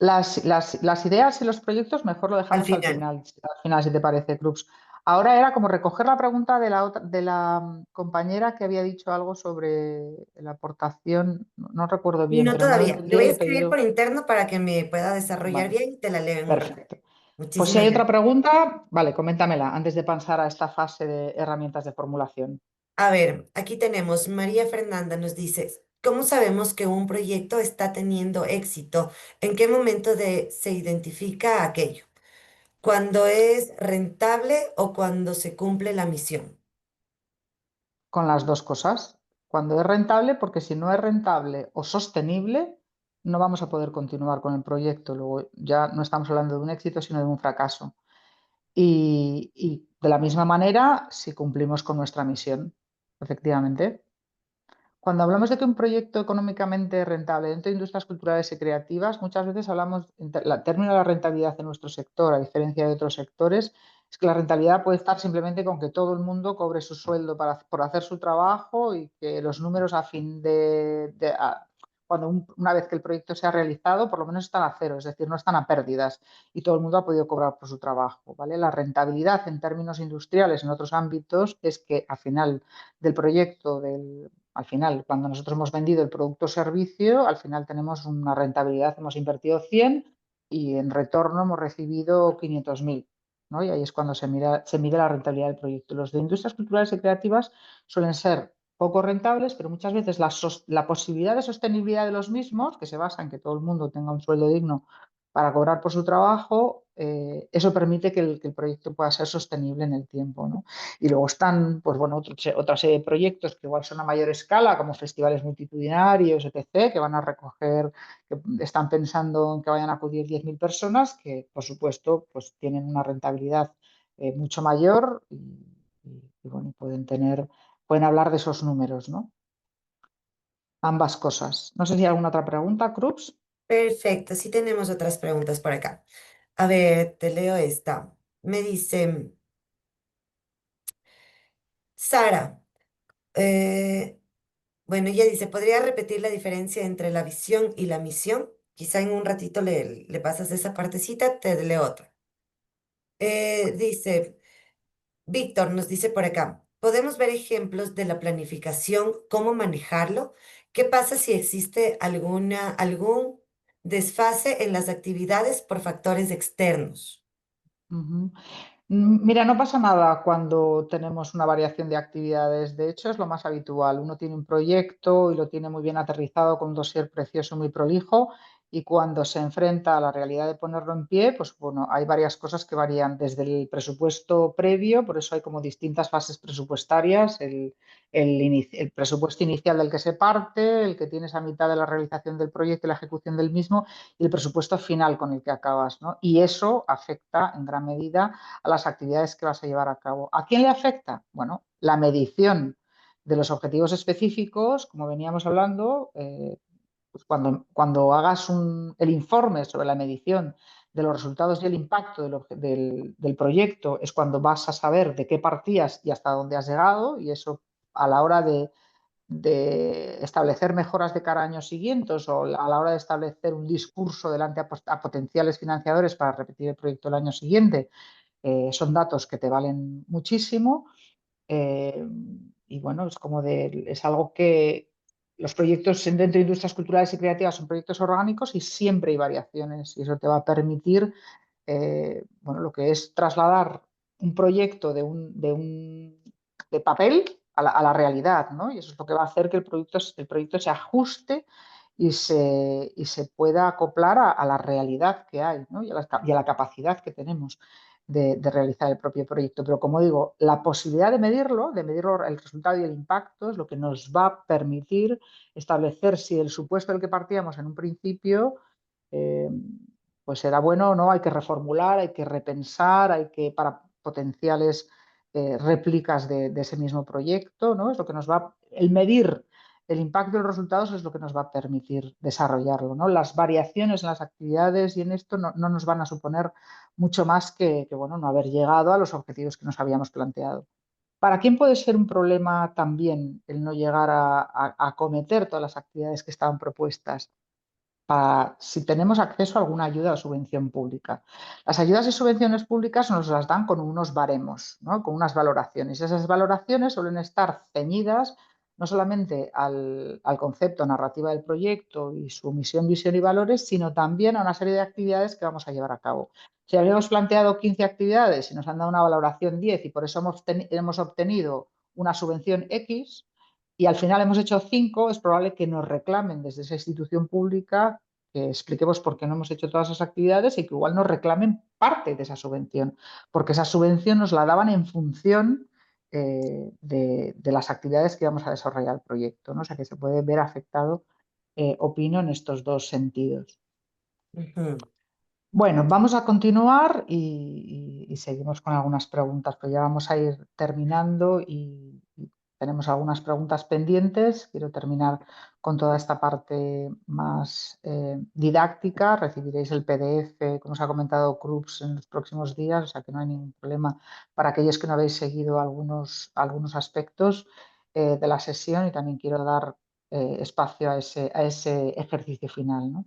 las ideas y los proyectos mejor lo al dejamos final. al final, si te parece, Krups. Ahora era como recoger la pregunta de la compañera que había dicho algo sobre la aportación, no recuerdo Y bien, no pero no lo todavía. Le entendí, voy a le he escribir por pedido. interno para que me pueda desarrollar Vale, bien y te la leo en un rato. perfecto. Pues si Muchísimas hay otra gracias. pregunta, vale, coméntamela antes de pasar a esta fase de herramientas de formulación. A ver, aquí tenemos, María Fernanda nos dice, ¿cómo sabemos que un proyecto está teniendo éxito? ¿En qué momento se identifica aquello? ¿Cuando es rentable o cuando se cumple la misión? Con las dos cosas. Cuando es rentable, porque si no es rentable o sostenible, no vamos a poder continuar con el proyecto. Luego ya no estamos hablando de un éxito, sino de un fracaso. Y de la misma manera, si cumplimos con nuestra misión, efectivamente. Cuando hablamos de que un proyecto económicamente rentable dentro de industrias culturales y creativas, muchas veces hablamos, el término de la rentabilidad en nuestro sector, a diferencia de otros sectores, es que la rentabilidad puede estar simplemente con que todo el mundo cobre su sueldo por hacer su trabajo y que los números a fin una vez que el proyecto se ha realizado, por lo menos están a cero, es decir, no están a pérdidas y todo el mundo ha podido cobrar por su trabajo, ¿vale? La rentabilidad en términos industriales en otros ámbitos es que al final del proyecto, al final, cuando nosotros hemos vendido el producto o servicio, al final tenemos una rentabilidad, hemos invertido 100 y en retorno hemos recibido 500.000, ¿no? Y ahí es cuando se mide la rentabilidad del proyecto. Los de industrias culturales y creativas suelen ser poco rentables, pero muchas veces la posibilidad de sostenibilidad de los mismos, que se basa en que todo el mundo tenga un sueldo digno para cobrar por su trabajo, eso permite que el proyecto pueda ser sostenible en el tiempo, ¿no? Y luego están, pues bueno, otra serie de proyectos que igual son a mayor escala, como festivales multitudinarios, etc., que van a recoger, que están pensando en que vayan a acudir 10.000 personas, que por supuesto pues tienen una rentabilidad mucho mayor y, bueno, pueden hablar de esos números, ¿no? Ambas cosas. No sé si hay alguna otra pregunta, Cruz. Perfecto, sí tenemos otras preguntas por acá. A ver, te leo esta. Me dice, Sara, eh, bueno, ella dice, ¿podría repetir la diferencia entre la visión y la misión? Quizá en un ratito le pasas esa partecita, te leo otra. Dice, Víctor nos dice por acá, ¿podemos ver ejemplos de la planificación, cómo manejarlo? ¿Qué pasa si existe algún desfase en las actividades por factores externos? Ujú. Mira, no pasa nada cuando tenemos una variación de actividades. De hecho, es lo más habitual. Uno tiene un proyecto y lo tiene muy bien aterrizado con un dossier precioso, muy prolijo, y cuando se enfrenta a la realidad de ponerlo en pie, pues bueno, hay varias cosas que varían desde el presupuesto previo, por eso hay como distintas fases presupuestarias, el presupuesto inicial del que se parte, el que tienes a mitad de la realización del proyecto y la ejecución del mismo, y el presupuesto final con el que acabas, ¿no? Y eso afecta en gran medida a las actividades que vas a llevar a cabo. ¿A quién le afecta? Bueno, la medición de los objetivos específicos, como veníamos hablando, pues cuando hagas el informe sobre la medición de los resultados y el impacto del proyecto, es cuando vas a saber de qué partías y hasta dónde has llegado, y eso a la hora de establecer mejoras de cara a años siguientes o a la hora de establecer un discurso delante a potenciales financiadores para repetir el proyecto el año siguiente, son datos que te valen muchísimo. eh, y bueno, es algo que los proyectos dentro de industrias culturales y creativas son proyectos orgánicos y siempre hay variaciones y eso te va a permitir, bueno, lo que es trasladar un proyecto de papel a la realidad, ¿no? Y eso es lo que va a hacer que el proyecto se ajuste y se pueda acoplar a la realidad que hay, ¿no? Y a la capacidad que tenemos de realizar el propio proyecto. Pero como digo, la posibilidad de medir el resultado y el impacto es lo que nos va a permitir establecer si el supuesto del que partíamos en un principio eh, pues era bueno o no, hay que reformular, hay que repensar, para potenciales réplicas de ese mismo proyecto, ¿no? Es lo que el medir el impacto de los resultados es lo que nos va a permitir desarrollarlo, ¿no? Las variaciones en las actividades y en esto no nos van a suponer mucho más que, bueno, no haber llegado a los objetivos que nos habíamos planteado. ¿Para quién puede ser un problema también el no llegar a acometer todas las actividades que estaban propuestas? para si tenemos acceso a alguna ayuda o subvención pública. Las ayudas y subvenciones públicas nos las dan con unos baremos, ¿no? Con unas valoraciones. Esas valoraciones suelen estar ceñidas no solamente al concepto narrativa del proyecto y su misión, visión y valores, sino también a una serie de actividades que vamos a llevar a cabo. Si habíamos planteado 15 actividades y nos han dado una valoración 10 y por eso hemos obtenido una subvención X y al final hemos hecho 5, es probable que nos reclamen desde esa institución pública que expliquemos por qué no hemos hecho todas esas actividades y que igual nos reclamen parte de esa subvención, porque esa subvención nos la daban en función de las actividades que íbamos a desarrollar el proyecto, ¿no? O sea que se puede ver afectado, opino, en estos dos sentidos. Bueno, vamos a continuar y seguimos con algunas preguntas, pero ya vamos a ir terminando y tenemos algunas preguntas pendientes. Quiero terminar con toda esta parte más didáctica. Recibiréis el PDF, como os ha comentado Krups, en los próximos días, o sea que no hay ningún problema para aquellos que no habéis seguido algunos aspectos de la sesión, y también quiero dar espacio a ese ejercicio final, ¿no?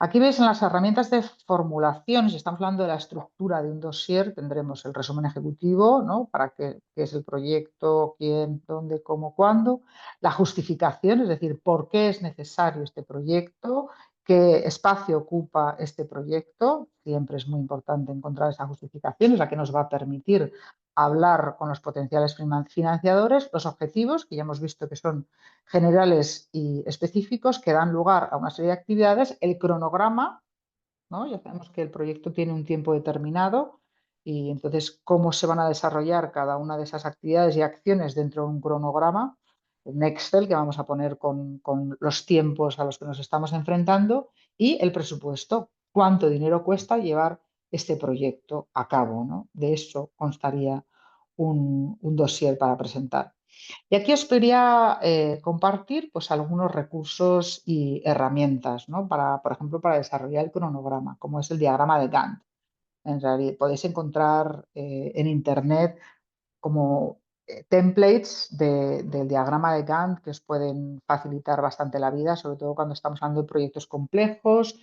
Aquí veis en las herramientas de formulación, si estamos hablando de la estructura de un dossier, tendremos el resumen ejecutivo, ¿no? Para qué es el proyecto, quién, dónde, cómo, cuándo. La justificación, es decir, por qué es necesario este proyecto, qué espacio ocupa este proyecto. Siempre es muy importante encontrar esa justificación, es la que nos va a permitir hablar con los potenciales financiadores. Los objetivos, que ya hemos visto que son generales y específicos, que dan lugar a una serie de actividades. El cronograma, ¿no? Ya sabemos que el proyecto tiene un tiempo determinado y entonces cómo se van a desarrollar cada una de esas actividades y acciones dentro de un cronograma en Excel que vamos a poner con los tiempos a los que nos estamos enfrentando, y el presupuesto, cuánto dinero cuesta llevar este proyecto a cabo, ¿no? De eso constaría un dossier para presentar. Y aquí os quería compartir pues, algunos recursos y herramientas, ¿no? Por ejemplo, para desarrollar el cronograma, como es el diagrama de Gantt. En realidad, podéis encontrar en Internet como templates del diagrama de Gantt que os pueden facilitar bastante la vida, sobre todo cuando estamos hablando de proyectos complejos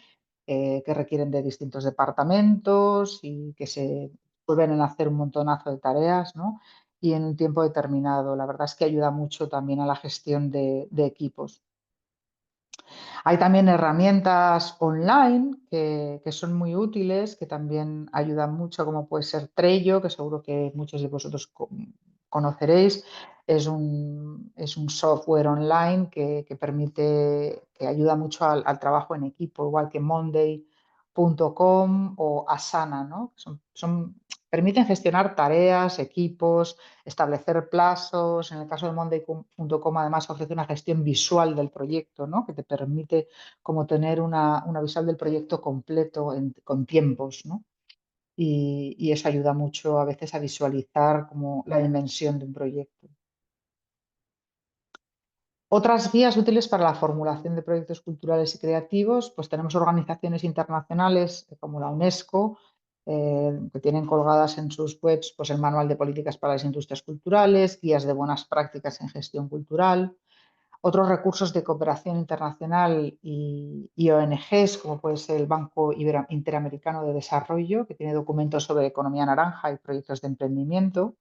que requieren de distintos departamentos y que se vuelven a hacer un montonazo de tareas, ¿no? Y en un tiempo determinado. La verdad es que ayuda mucho también a la gestión de equipos. Hay también herramientas online que son muy útiles, que también ayudan mucho, como puede ser Trello, que seguro que muchos de vosotros conoceréis. Es un software online que permite, que ayuda mucho al trabajo en equipo, igual que Monday.com o Asana, ¿no? Permiten gestionar tareas, equipos, establecer plazos. En el caso de Monday.com, además, ofrece una gestión visual del proyecto, ¿no? Que te permite como tener una visual del proyecto completo con tiempos, ¿no? Y eso ayuda mucho a veces a visualizar como la dimensión de un proyecto. Otras guías útiles para la formulación de proyectos culturales y creativos, pues tenemos organizaciones internacionales como la UNESCO, que tienen colgadas en sus webs pues, el Manual de Políticas para las Industrias Culturales, guías de buenas prácticas en gestión cultural. Otros recursos de cooperación internacional y ONGs, como puede ser el Banco Interamericano de Desarrollo, que tiene documentos sobre economía naranja y proyectos de emprendimiento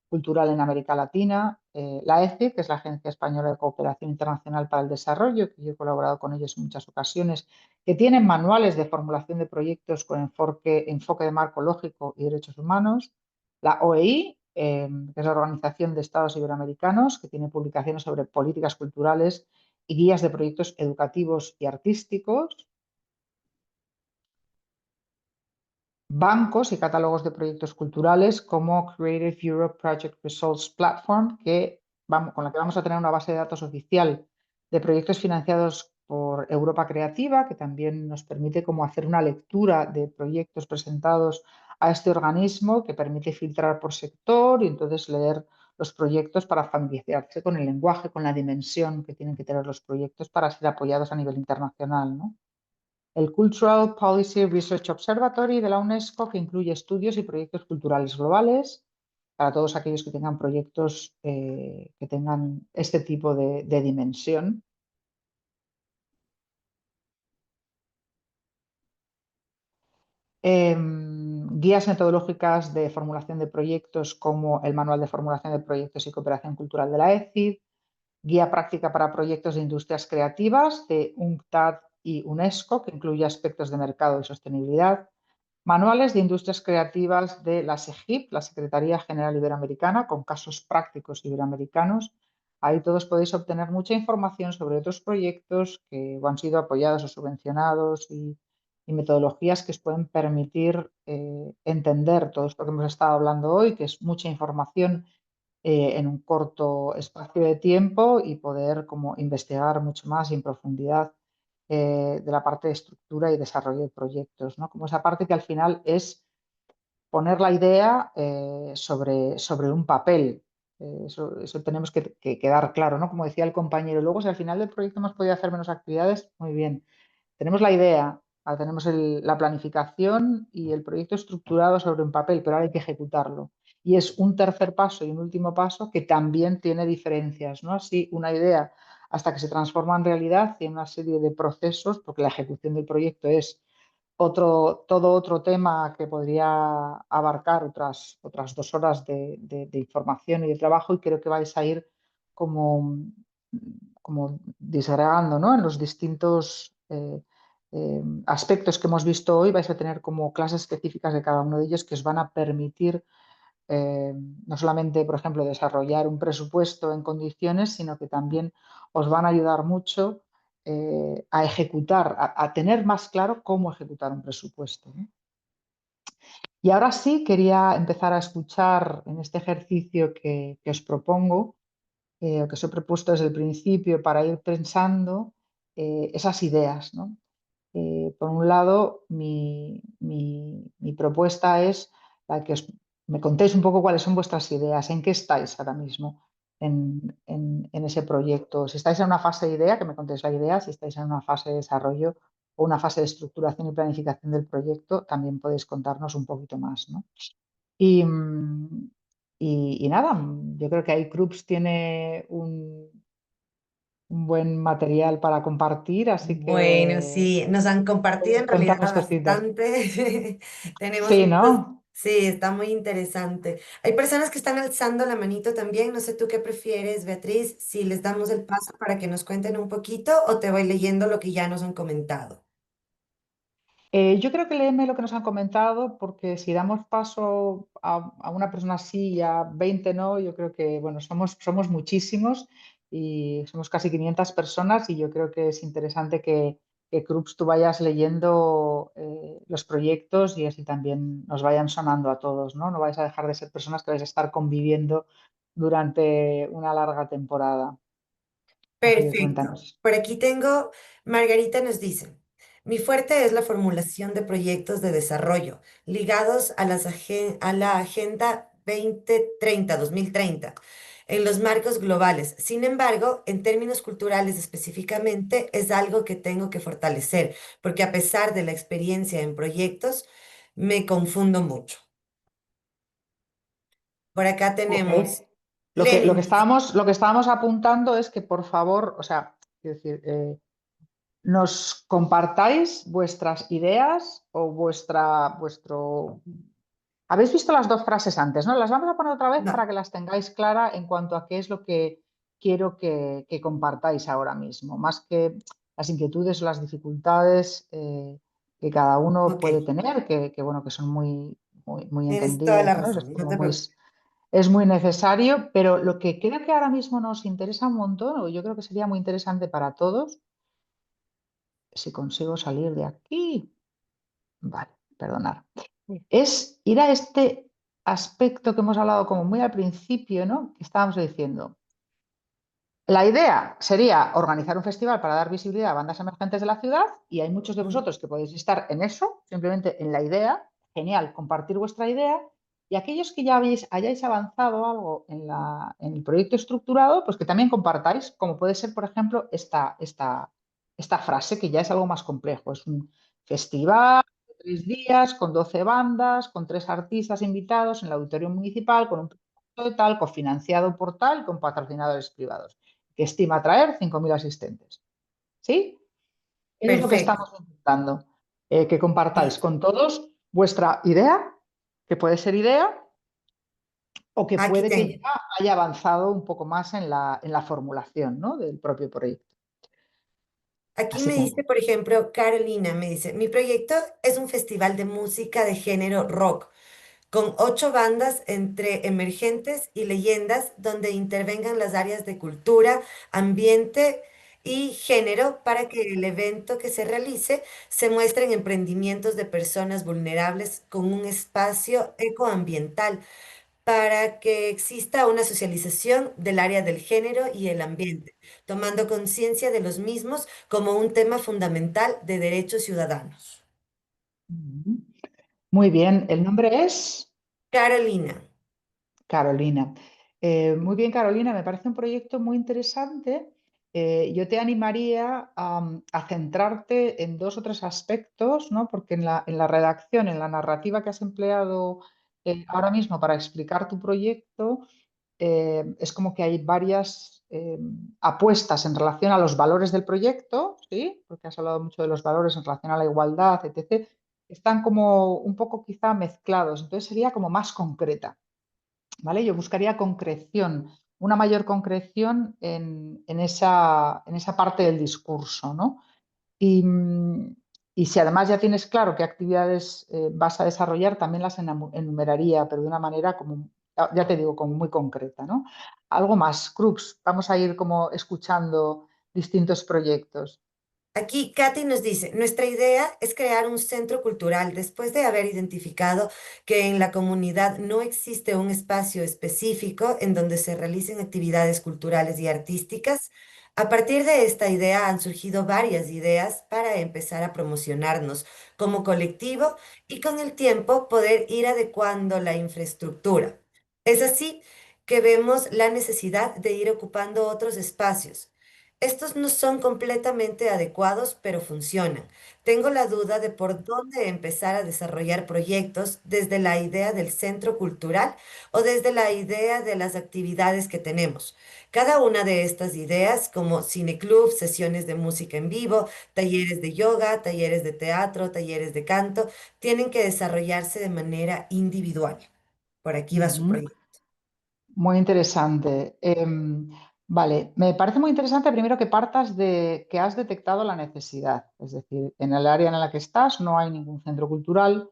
cultural en América Latina, la ECI, que es la Agencia Española de Cooperación Internacional para el Desarrollo, que yo he colaborado con ellos en muchas ocasiones, que tienen manuales de formulación de proyectos con enfoque de marco lógico y derechos humanos, la OEI, que es la Organización de Estados Iberoamericanos, que tiene publicaciones sobre políticas culturales y guías de proyectos educativos y artísticos, bancos y catálogos de proyectos culturales como Creative Europe Project Results Platform, con la que vamos a tener una base de datos oficial de proyectos financiados por Europa Creativa, que también nos permite como hacer una lectura de proyectos presentados a este organismo, que permite filtrar por sector y entonces leer los proyectos para familiarizarse con el lenguaje, con la dimensión que tienen que tener los proyectos para ser apoyados a nivel internacional, ¿no? El Cultural Policy Research Observatory de la UNESCO, que incluye estudios y proyectos culturales globales para todos aquellos que tengan proyectos que tengan este tipo de dimensión. Guías metodológicas de formulación de proyectos como el Manual de Formulación de Proyectos y Cooperación Cultural de la ECID, guía práctica para proyectos de industrias creativas de UNCTAD y UNESCO, que incluye aspectos de mercado y sostenibilidad, manuales de industrias creativas de la SEGIP, la Secretaría General Iberoamericana, con casos prácticos iberoamericanos. Ahí todos podéis obtener mucha información sobre otros proyectos que han sido apoyados o subvencionados y metodologías que os pueden permitir entender todo esto que hemos estado hablando hoy, que es mucha información en un corto espacio de tiempo y poder como investigar mucho más y en profundidad de la parte de estructura y desarrollo de proyectos, ¿no? Como esa parte que al final es poner la idea sobre un papel. Eso tenemos que quedar claro, ¿no? Como decía el compañero. Luego, si al final del proyecto hemos podido hacer menos actividades, muy bien. Tenemos la idea, ahora tenemos la planificación y el proyecto estructurado sobre un papel, pero ahora hay que ejecutarlo. Y es un tercer paso y un último paso que también tiene diferencias, ¿no? Así, una idea hasta que se transforma en realidad tiene una serie de procesos, porque la ejecución del proyecto es todo otro tema que podría abarcar otras 2 horas de información y de trabajo, y creo que vais a ir como disgregando, ¿no? En los distintos aspectos que hemos visto hoy, vais a tener como clases específicas de cada uno de ellos que os van a permitir no solamente, por ejemplo, desarrollar un presupuesto en condiciones, sino que también os van a ayudar mucho a ejecutar, a tener más claro cómo ejecutar un presupuesto, ¿no? Y ahora sí quería empezar a escuchar en este ejercicio que os propongo, o que os he propuesto desde el principio para ir pensando esas ideas, ¿no? Por un lado, mi propuesta es la que me contéis un poco cuáles son vuestras ideas, en qué estáis ahora mismo en ese proyecto. Si estáis en una fase de idea, que me contéis la idea; si estáis en una fase de desarrollo o una fase de estructuración y planificación del proyecto, también podéis contarnos un poquito más, ¿no? Y, y nada, yo creo que ahí Krups tiene un buen material para compartir, así Bueno, que sí, nos han compartido podéis en realidad contarnos cositas. bastante. Tenemos Sí, muchos, ¿no? sí, está muy interesante. Hay personas que están alzando la manito también. No sé tú qué prefieres, Beatriz, si les damos el paso para que nos cuenten un poquito o te voy leyendo lo que ya nos han comentado. Yo creo que léeme lo que nos han comentado, porque si damos paso a una persona sí y a 20 no, yo creo que, bueno, somos muchísimos y somos casi 500 personas, y yo creo que es interesante que Krups, tú vayas leyendo los proyectos y así también nos vayan sonando a todos, ¿no? No vais a dejar de ser personas que vais a estar conviviendo durante una larga temporada. Así que Perfecto. cuéntanos. Por aquí tengo, Margarita nos dice, mi fuerte es la formulación de proyectos de desarrollo ligados a a la Agenda 2030 en los marcos globales. Sin embargo, en términos culturales específicamente, es algo que tengo que fortalecer, porque a pesar de la experiencia en proyectos, me confundo mucho. Por acá Ok. tenemos, Lo que Lenin. estábamos apuntando es que, por favor, o sea, quiero decir, nos compartáis vuestras ideas o vuestro... Habéis visto las 2 frases antes, ¿no? Las vamos a poner otra vez para No, que las tengáis clara en cuanto a qué es lo que quiero que compartáis ahora mismo, más que las inquietudes o las dificultades que cada uno ok. puede tener, bueno, que son muy Tienes toda la entendibles, ¿no? Eso razón, no te preocupes. es muy necesario, pero lo que creo que ahora mismo nos interesa un montón, o yo creo que sería muy interesante para todos, si consigo salir de aquí, vale, perdonad, es ir a este aspecto que hemos hablado como muy al principio, ¿no? Que estábamos diciendo. La idea sería organizar un festival para dar visibilidad a bandas emergentes de la ciudad, y hay muchos de Ujú. vosotros que podéis estar en eso, simplemente en la idea. Genial, compartir vuestra idea. Y aquellos que ya hayáis avanzado algo en el proyecto estructurado, pues que también compartáis, como puede ser, por ejemplo, esta frase, que ya es algo más complejo. Es un festival de 3 días, con 12 bandas, con 3 artistas invitados en el auditorio municipal, con un presupuesto de tal, cofinanciado por tal, con patrocinadores privados, que estima atraer 5.000 asistentes. ¿Sí? Eso es lo que Perfecto. estamos intentando, que compartáis con todos vuestra idea, que puede ser idea, o que Aquí puede que tengo. ya haya avanzado un poco más en la formulación, ¿no?, del propio proyecto. Aquí Así me que, dice, por ejemplo, Carolina, me dice, mi proyecto es un festival de música de género rock, con 8 bandas entre emergentes y leyendas, donde intervengan las áreas de cultura, ambiente y género para que el evento que se realice se muestren emprendimientos de personas vulnerables con un espacio ecoambiental para que exista una socialización del área del género y el ambiente, tomando conciencia de los mismos como un tema fundamental de derechos ciudadanos. muy bien, el nombre es Carolina. Carolina. Muy bien, Carolina, me parece un proyecto muy interesante. Yo te animaría a centrarte en 2 o 3 aspectos, ¿no? Porque en la redacción, en la narrativa que has empleado ahora mismo para explicar tu proyecto, es como que hay varias apuestas en relación a los valores del proyecto, ¿sí? Porque has hablado mucho de los valores en relación a la igualdad, etc. Están como un poco quizá mezclados, entonces sería como más concreta. ¿Vale? Yo buscaría concreción, una mayor concreción en esa parte del discurso, ¿no? Y, y si además ya tienes claro qué actividades vas a desarrollar, también las enumeraría, pero de una manera como, ya te digo, como muy concreta, ¿no? Algo más, Crux, vamos a ir como escuchando distintos proyectos. Aquí Katy nos dice, nuestra idea es crear un centro cultural después de haber identificado que en la comunidad no existe un espacio específico en donde se realicen actividades culturales y artísticas. A partir de esta idea han surgido varias ideas para empezar a promocionarnos como colectivo y con el tiempo poder ir adecuando la infraestructura. Es así que vemos la necesidad de ir ocupando otros espacios. Estos no son completamente adecuados, pero funcionan. Tengo la duda de por dónde empezar a desarrollar proyectos desde la idea del centro cultural o desde la idea de las actividades que tenemos. Cada una de estas ideas, como cineclub, sesiones de música en vivo, talleres de yoga, talleres de teatro, talleres de canto, tienen que desarrollarse de manera individual. Por aquí va su Ujú. proyecto. Muy interesante. Vale, me parece muy interesante primero que partas de que has detectado la necesidad. Es decir, en el área en la que estás no hay ningún centro cultural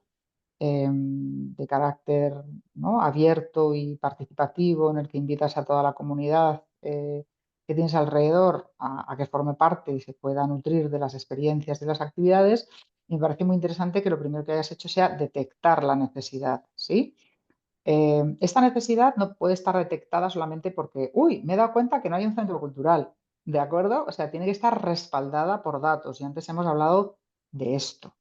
de carácter, ¿no?, abierto y participativo en el que invitas a toda la comunidad que tienes alrededor a que forme parte y se pueda nutrir de las experiencias, de las actividades. Y me parece muy interesante que lo primero que hayas hecho sea detectar la necesidad, ¿sí? Esta necesidad no puede estar detectada solamente porque, uy, me he dado cuenta que no hay un centro cultural, ¿de acuerdo? O sea, tiene que estar respaldada por datos y antes hemos hablado de esto.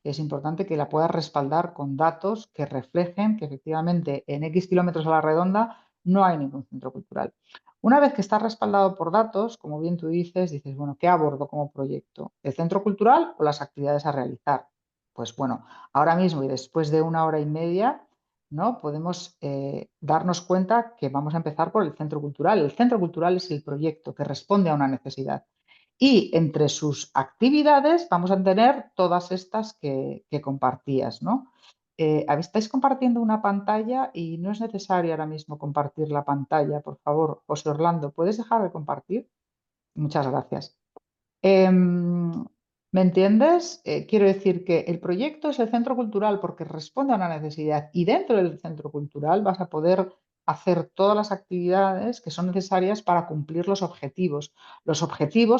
Es importante que la puedas respaldar con datos que reflejen que efectivamente en X kilómetros a la redonda no hay ningún centro cultural. Una vez que está respaldado por datos, como bien tú dices, bueno, ¿qué abordo como proyecto? ¿El centro cultural o las actividades a realizar? Pues bueno, ahora mismo y después de 1 hora y media, ¿no?, podemos darnos cuenta que vamos a empezar por el centro cultural. El centro cultural es el proyecto que responde a una necesidad. Y entre sus actividades vamos a tener todas estas que compartías, ¿no? Estáis compartiendo una pantalla y no es necesario ahora mismo compartir la pantalla, por favor. José Orlando, ¿puedes dejar de compartir? Muchas gracias. ¿Me entiendes? Quiero decir que el proyecto es el centro cultural porque responde a una necesidad y dentro del centro cultural vas a poder hacer todas las actividades que son necesarias para cumplir los objetivos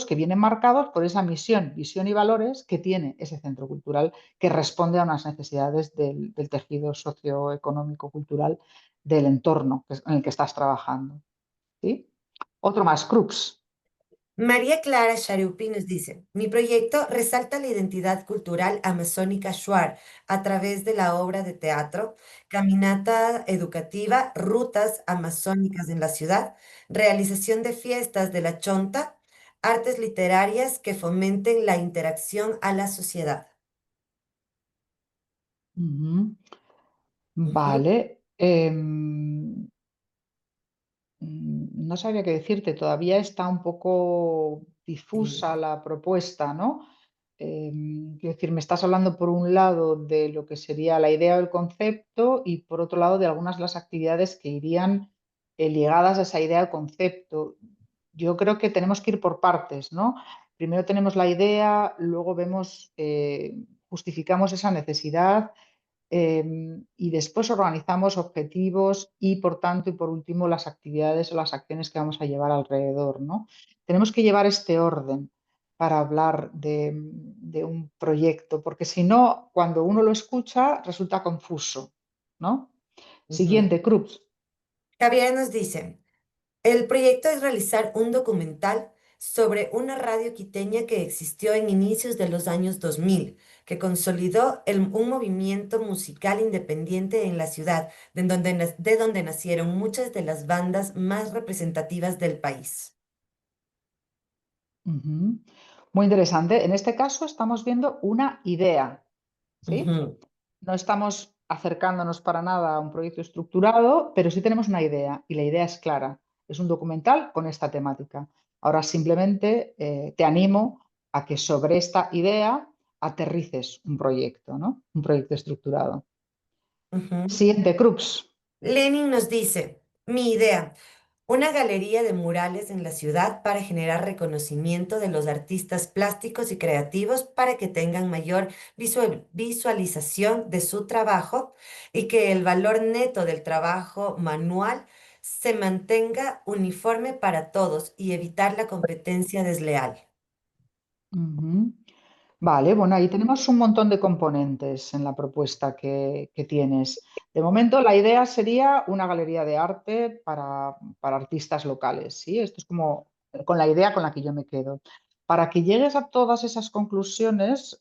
que vienen marcados por esa misión, visión y valores que tiene ese centro cultural que responde a unas necesidades del tejido socioeconómico cultural del entorno en el que estás trabajando. ¿Sí? Otro más, Crux. María Clara Charupi nos dice, mi proyecto resalta la identidad cultural amazónica Shuar a través de la obra de teatro, caminata educativa, rutas amazónicas en la ciudad, realización de fiestas de la chonta, artes literarias que fomenten la interacción a la sociedad. Ujú. Ujú. Vale. No sabría qué decirte, todavía está un poco Sí. difusa la propuesta, ¿no? quiero decir, me estás hablando por un lado de lo que sería la idea o el concepto y por otro lado de algunas de las actividades que irían ligadas a esa idea o concepto. Yo creo que tenemos que ir por partes, ¿no? Primero tenemos la idea, luego vemos, justificamos esa necesidad y después organizamos objetivos y, por tanto, y por último, las actividades o las acciones que vamos a llevar alrededor, ¿no? Tenemos que llevar este orden para hablar de un proyecto, porque si no, cuando uno lo escucha, resulta confuso, ¿no? Ujú. Siguiente, Cruz. Javier nos dice, el proyecto es realizar un documental sobre una radio quiteña que existió en inicios de los años 2000, que consolidó un movimiento musical independiente en la ciudad, de donde nacieron muchas de las bandas más representativas del país. Ujú. Muy interesante. En este caso estamos viendo una idea, ¿sí? Ujú, No estamos acercándonos para nada a un proyecto estructurado, pero sí tenemos una idea y la idea es clara. Es un documental con esta temática. Ahora simplemente te animo a que sobre esta idea aterrices un proyecto, ¿no? Un proyecto estructurado. ujú. Siguiente, Crux. Lenin nos dice, mi idea, una galería de murales en la ciudad para generar reconocimiento de los artistas plásticos y creativos para que tengan mayor visualización de su trabajo y que el valor neto del trabajo manual se mantenga uniforme para todos y evitar la competencia desleal. Ujú. Vale, bueno, ahí tenemos un montón de componentes en la propuesta que tienes. De momento, la idea sería una galería de arte para artistas locales, ¿sí? Esto es como con la idea con la que yo me quedo. Para que llegues a todas esas conclusiones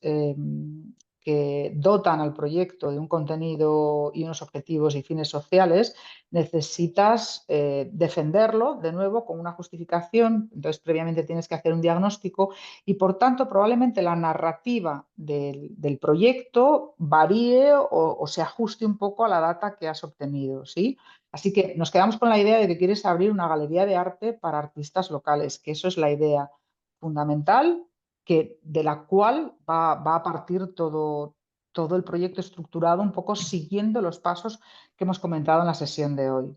que dotan al proyecto de un contenido y unos objetivos y fines sociales, necesitas defenderlo de nuevo con una justificación. Entonces, previamente tienes que hacer un diagnóstico y por tanto probablemente la narrativa del proyecto varíe o se ajuste un poco a la data que has obtenido, ¿sí? Así que nos quedamos con la idea de que quieres abrir una galería de arte para artistas locales, que eso es la idea fundamental de la cual va a partir todo el proyecto estructurado un poco siguiendo los pasos que hemos comentado en la sesión de hoy.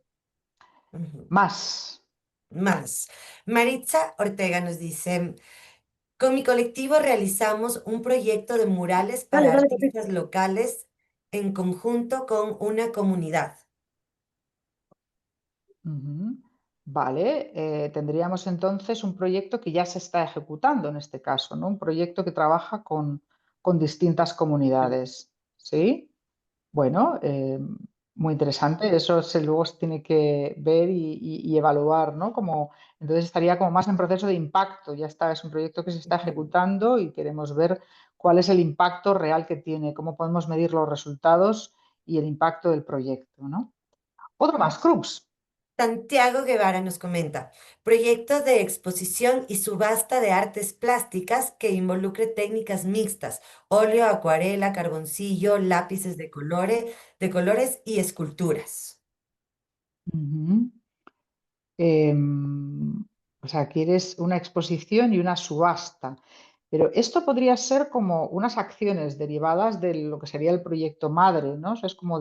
Ujú. Más. Más. Maritza Ortega nos dice, con mi colectivo realizamos un proyecto de murales Dale, para dale, papito. artistas locales en conjunto con una comunidad. Ujú. Vale, tendríamos entonces un proyecto que ya se está ejecutando en este caso, ¿no? Un proyecto que trabaja con distintas comunidades, ¿sí? Bueno, muy interesante. Eso luego se tiene que ver y evaluar, ¿no? Entonces estaría como más en proceso de impacto. Ya está, es un proyecto que se está Ujú. ejecutando y queremos ver cuál es el impacto real que tiene, cómo podemos medir los resultados y el impacto del proyecto, ¿no? Otro más, Crux. Santiago Guevara nos comenta, proyecto de exposición y subasta de artes plásticas que involucre técnicas mixtas, óleo, acuarela, carboncillo, lápices de colores y esculturas. Ujú. O sea, quieres una exposición y una subasta. Pero esto podría ser como unas acciones derivadas de lo que sería el proyecto madre, ¿no? O sea, es como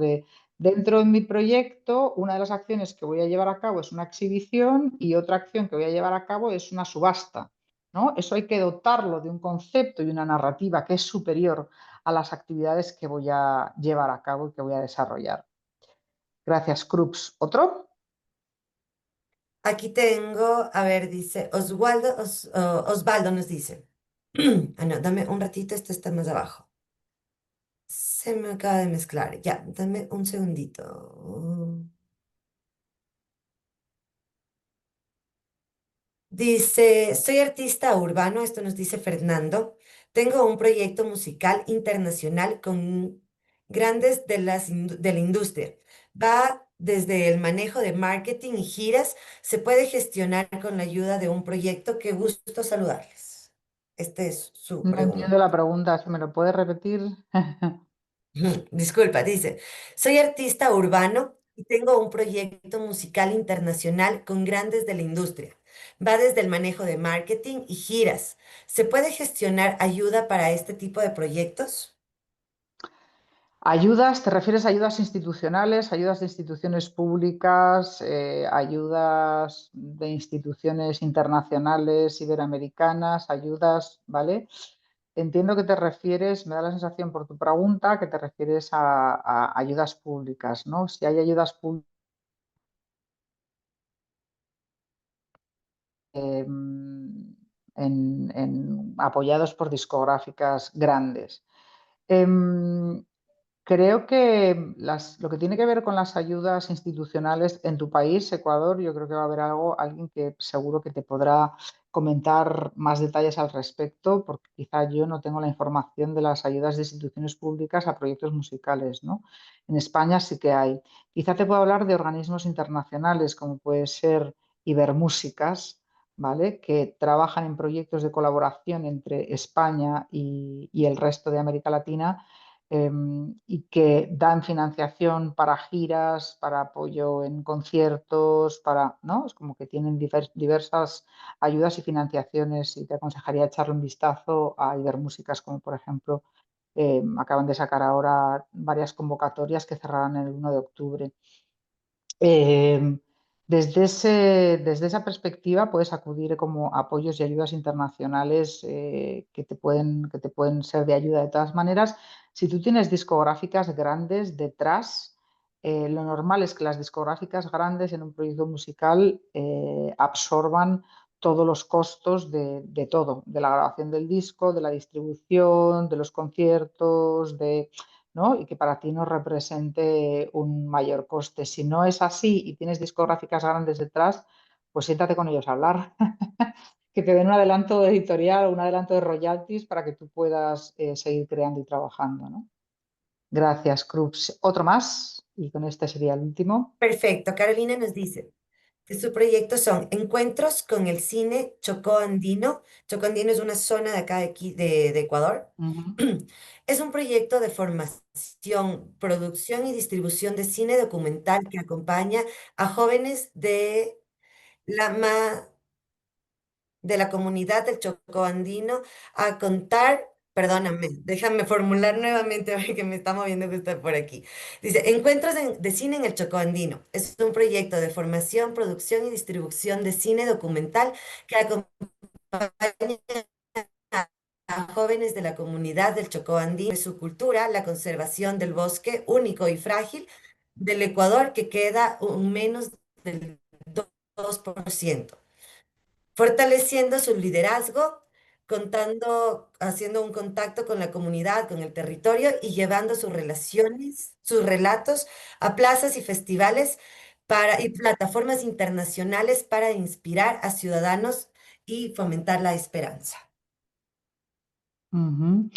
dentro de mi proyecto, una de las acciones que voy a llevar a cabo es una exhibición y otra acción que voy a llevar a cabo es una subasta, ¿no? Eso hay que dotarlo de un concepto y una narrativa que es superior a las actividades que voy a llevar a cabo y que voy a desarrollar. Gracias, Krups. ¿Otro? Aquí tengo, a ver, dice Osvaldo nos dice. Ah, no, dame un ratito, esto está más abajo. Se me acaba de mezclar. Ya, dame un segundito. Dice, soy artista urbano, esto nos dice Fernando. Tengo un proyecto musical internacional con grandes de la industria. Va desde el manejo de marketing y giras, se puede gestionar con la ayuda de un proyecto. Qué gusto saludarles. Esta es su No pregunta. entiendo la pregunta, ¿se me lo puede repetir? Disculpa, dice, soy artista urbano y tengo un proyecto musical internacional con grandes de la industria. Va desde el manejo de marketing y giras. ¿Se puede gestionar ayuda para este tipo de proyectos? Ayudas, ¿te refieres a ayudas institucionales, ayudas de instituciones públicas, ayudas de instituciones internacionales, iberoamericanas, ayudas, ¿vale? Entiendo que te refieres, me da la sensación por tu pregunta, que te refieres a ayudas públicas, ¿no? Si hay ayudas públicas apoyados por discográficas grandes. Em, Creo que lo que tiene que ver con las ayudas institucionales en tu país, Ecuador, yo creo que va a haber alguien que seguro que te podrá comentar más detalles al respecto, porque quizá yo no tengo la información de las ayudas de instituciones públicas a proyectos musicales, ¿no? En España sí que hay. Quizá te puedo hablar de organismos internacionales, como puede ser Ibermúsicas, ¿vale? Que trabajan en proyectos de colaboración entre España y el resto de América Latina, y que dan financiación para giras, para apoyo en conciertos, ¿no? Es como que tienen diversas ayudas y financiaciones, y te aconsejaría echarle un vistazo a Ibermúsicas, como por ejemplo acaban de sacar ahora varias convocatorias que cerrarán el 1 de octubre. Eh, desde esa perspectiva puedes acudir como apoyos y ayudas internacionales que te pueden ser de ayuda de todas maneras. Si tú tienes discográficas grandes detrás, lo normal es que las discográficas grandes en un proyecto musical absorban todos los costos de todo, de la grabación del disco, de la distribución, de los conciertos, ¿no? Y que para ti no represente un mayor coste. Si no es así y tienes discográficas grandes detrás, pues siéntate con ellos a hablar, que te den un adelanto editorial o un adelanto de royalties para que tú puedas seguir creando y trabajando, ¿no? Gracias, Krups. Otro más, y con este sería el último. Perfecto. Carolina nos dice que sus proyectos son encuentros con el cine Chocó Andino. Chocó Andino es una zona de acá de Ecuador. Ujú. Es un proyecto de formación, producción y distribución de cine documental que acompaña a jóvenes la, ma- de la comunidad del Chocó Andino a contar, perdóname, déjame formular nuevamente, a ver que me está moviendo que está por aquí. Dice, Encuentros de Cine en el Chocó Andino. Es un proyecto de formación, producción y distribución de cine documental que acompaña a jóvenes de la comunidad del Chocó Andino, de su cultura, la conservación del bosque único y frágil del Ecuador, que queda un menos del 2%, fortaleciendo su liderazgo, haciendo un contacto con la comunidad, con el territorio y llevando sus relaciones, sus relatos a plazas y festivales y plataformas internacionales para inspirar a ciudadanos y fomentar la esperanza. Ujú.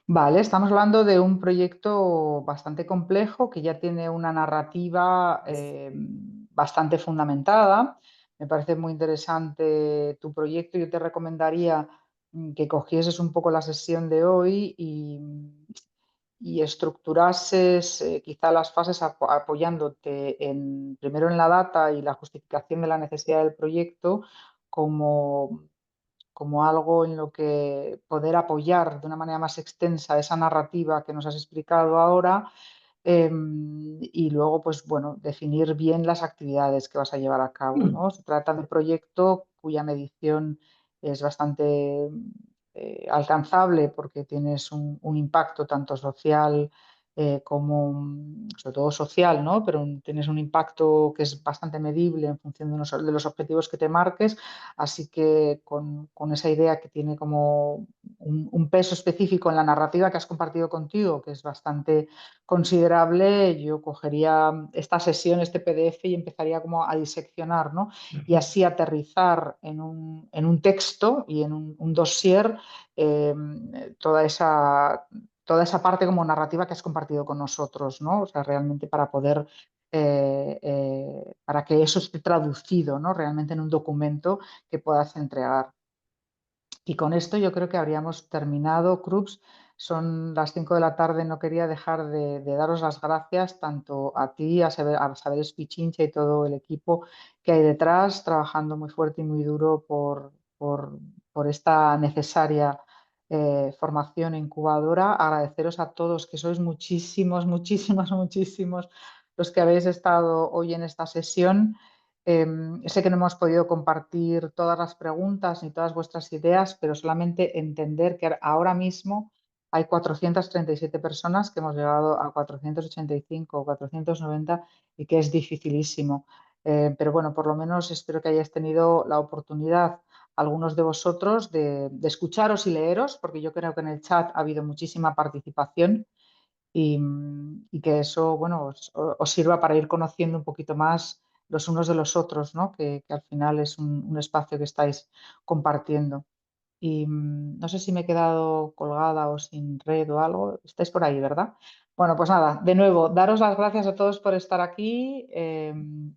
Vale, estamos hablando de un proyecto bastante complejo que ya tiene una narrativa bastante fundamentada. Me parece muy interesante tu proyecto. Yo te recomendaría que cogieses un poco la sesión de hoy y estructurases quizá las fases apoyándote primero en la data y la justificación de la necesidad del proyecto como algo en lo que poder apoyar de una manera más extensa esa narrativa que nos has explicado ahora, y luego, pues bueno, definir bien las actividades que vas a llevar a cabo, ¿no? Se trata de un proyecto cuya medición es bastante alcanzable porque tienes un impacto tanto social como, sobre todo social, ¿no? Pero tienes un impacto que es bastante medible en función de los objetivos que te marques. Así que con esa idea que tiene como un peso específico en la narrativa que has compartido contigo, que es bastante considerable, yo cogería esta sesión, este PDF, y empezaría como a diseccionar, ¿no? Y así aterrizar en un texto y en un dossier eh, toda esa parte como narrativa que has compartido con nosotros, ¿no? O sea, realmente para poder para que eso esté traducido, ¿no? Realmente en un documento que puedas entregar. Y con esto yo creo que habríamos terminado, Krups. Son las 5 de la tarde, no quería dejar de daros las gracias tanto a ti, a Saberes Pichincha y todo el equipo que hay detrás, trabajando muy fuerte y muy duro por esta necesaria formación incubadora. Agradeceros a todos, que sois muchísimos, muchísimos, muchísimos los que habéis estado hoy en esta sesión. Sé que no hemos podido compartir todas las preguntas ni todas vuestras ideas, pero solamente entender que ahora mismo hay 437 personas, que hemos llegado a 485 o 490 y que es dificilísimo. Pero bueno, por lo menos espero que hayáis tenido la oportunidad, algunos de vosotros, de escucharos y leeros, porque yo creo que en el chat ha habido muchísima participación y que eso, bueno, os sirva para ir conociendo un poquito más los unos de los otros, ¿no? Que al final es un espacio que estáis compartiendo. Y no sé si me he quedado colgada o sin red o algo. Estáis por ahí, ¿verdad? Bueno, pues nada, de nuevo, daros las gracias a todos por estar aquí.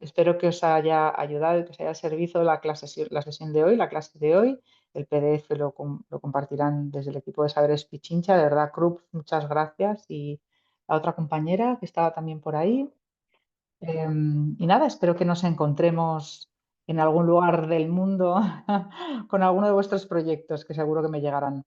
Espero que os haya ayudado y que os haya servido la sesión de hoy, la clase de hoy. El PDF lo compartirán desde el equipo de Saberes Pichincha. De verdad, Krupp, muchas gracias. Y la otra compañera que estaba también por ahí. Y nada, espero que nos encontremos en algún lugar del mundo con alguno de vuestros proyectos, que seguro que me llegarán.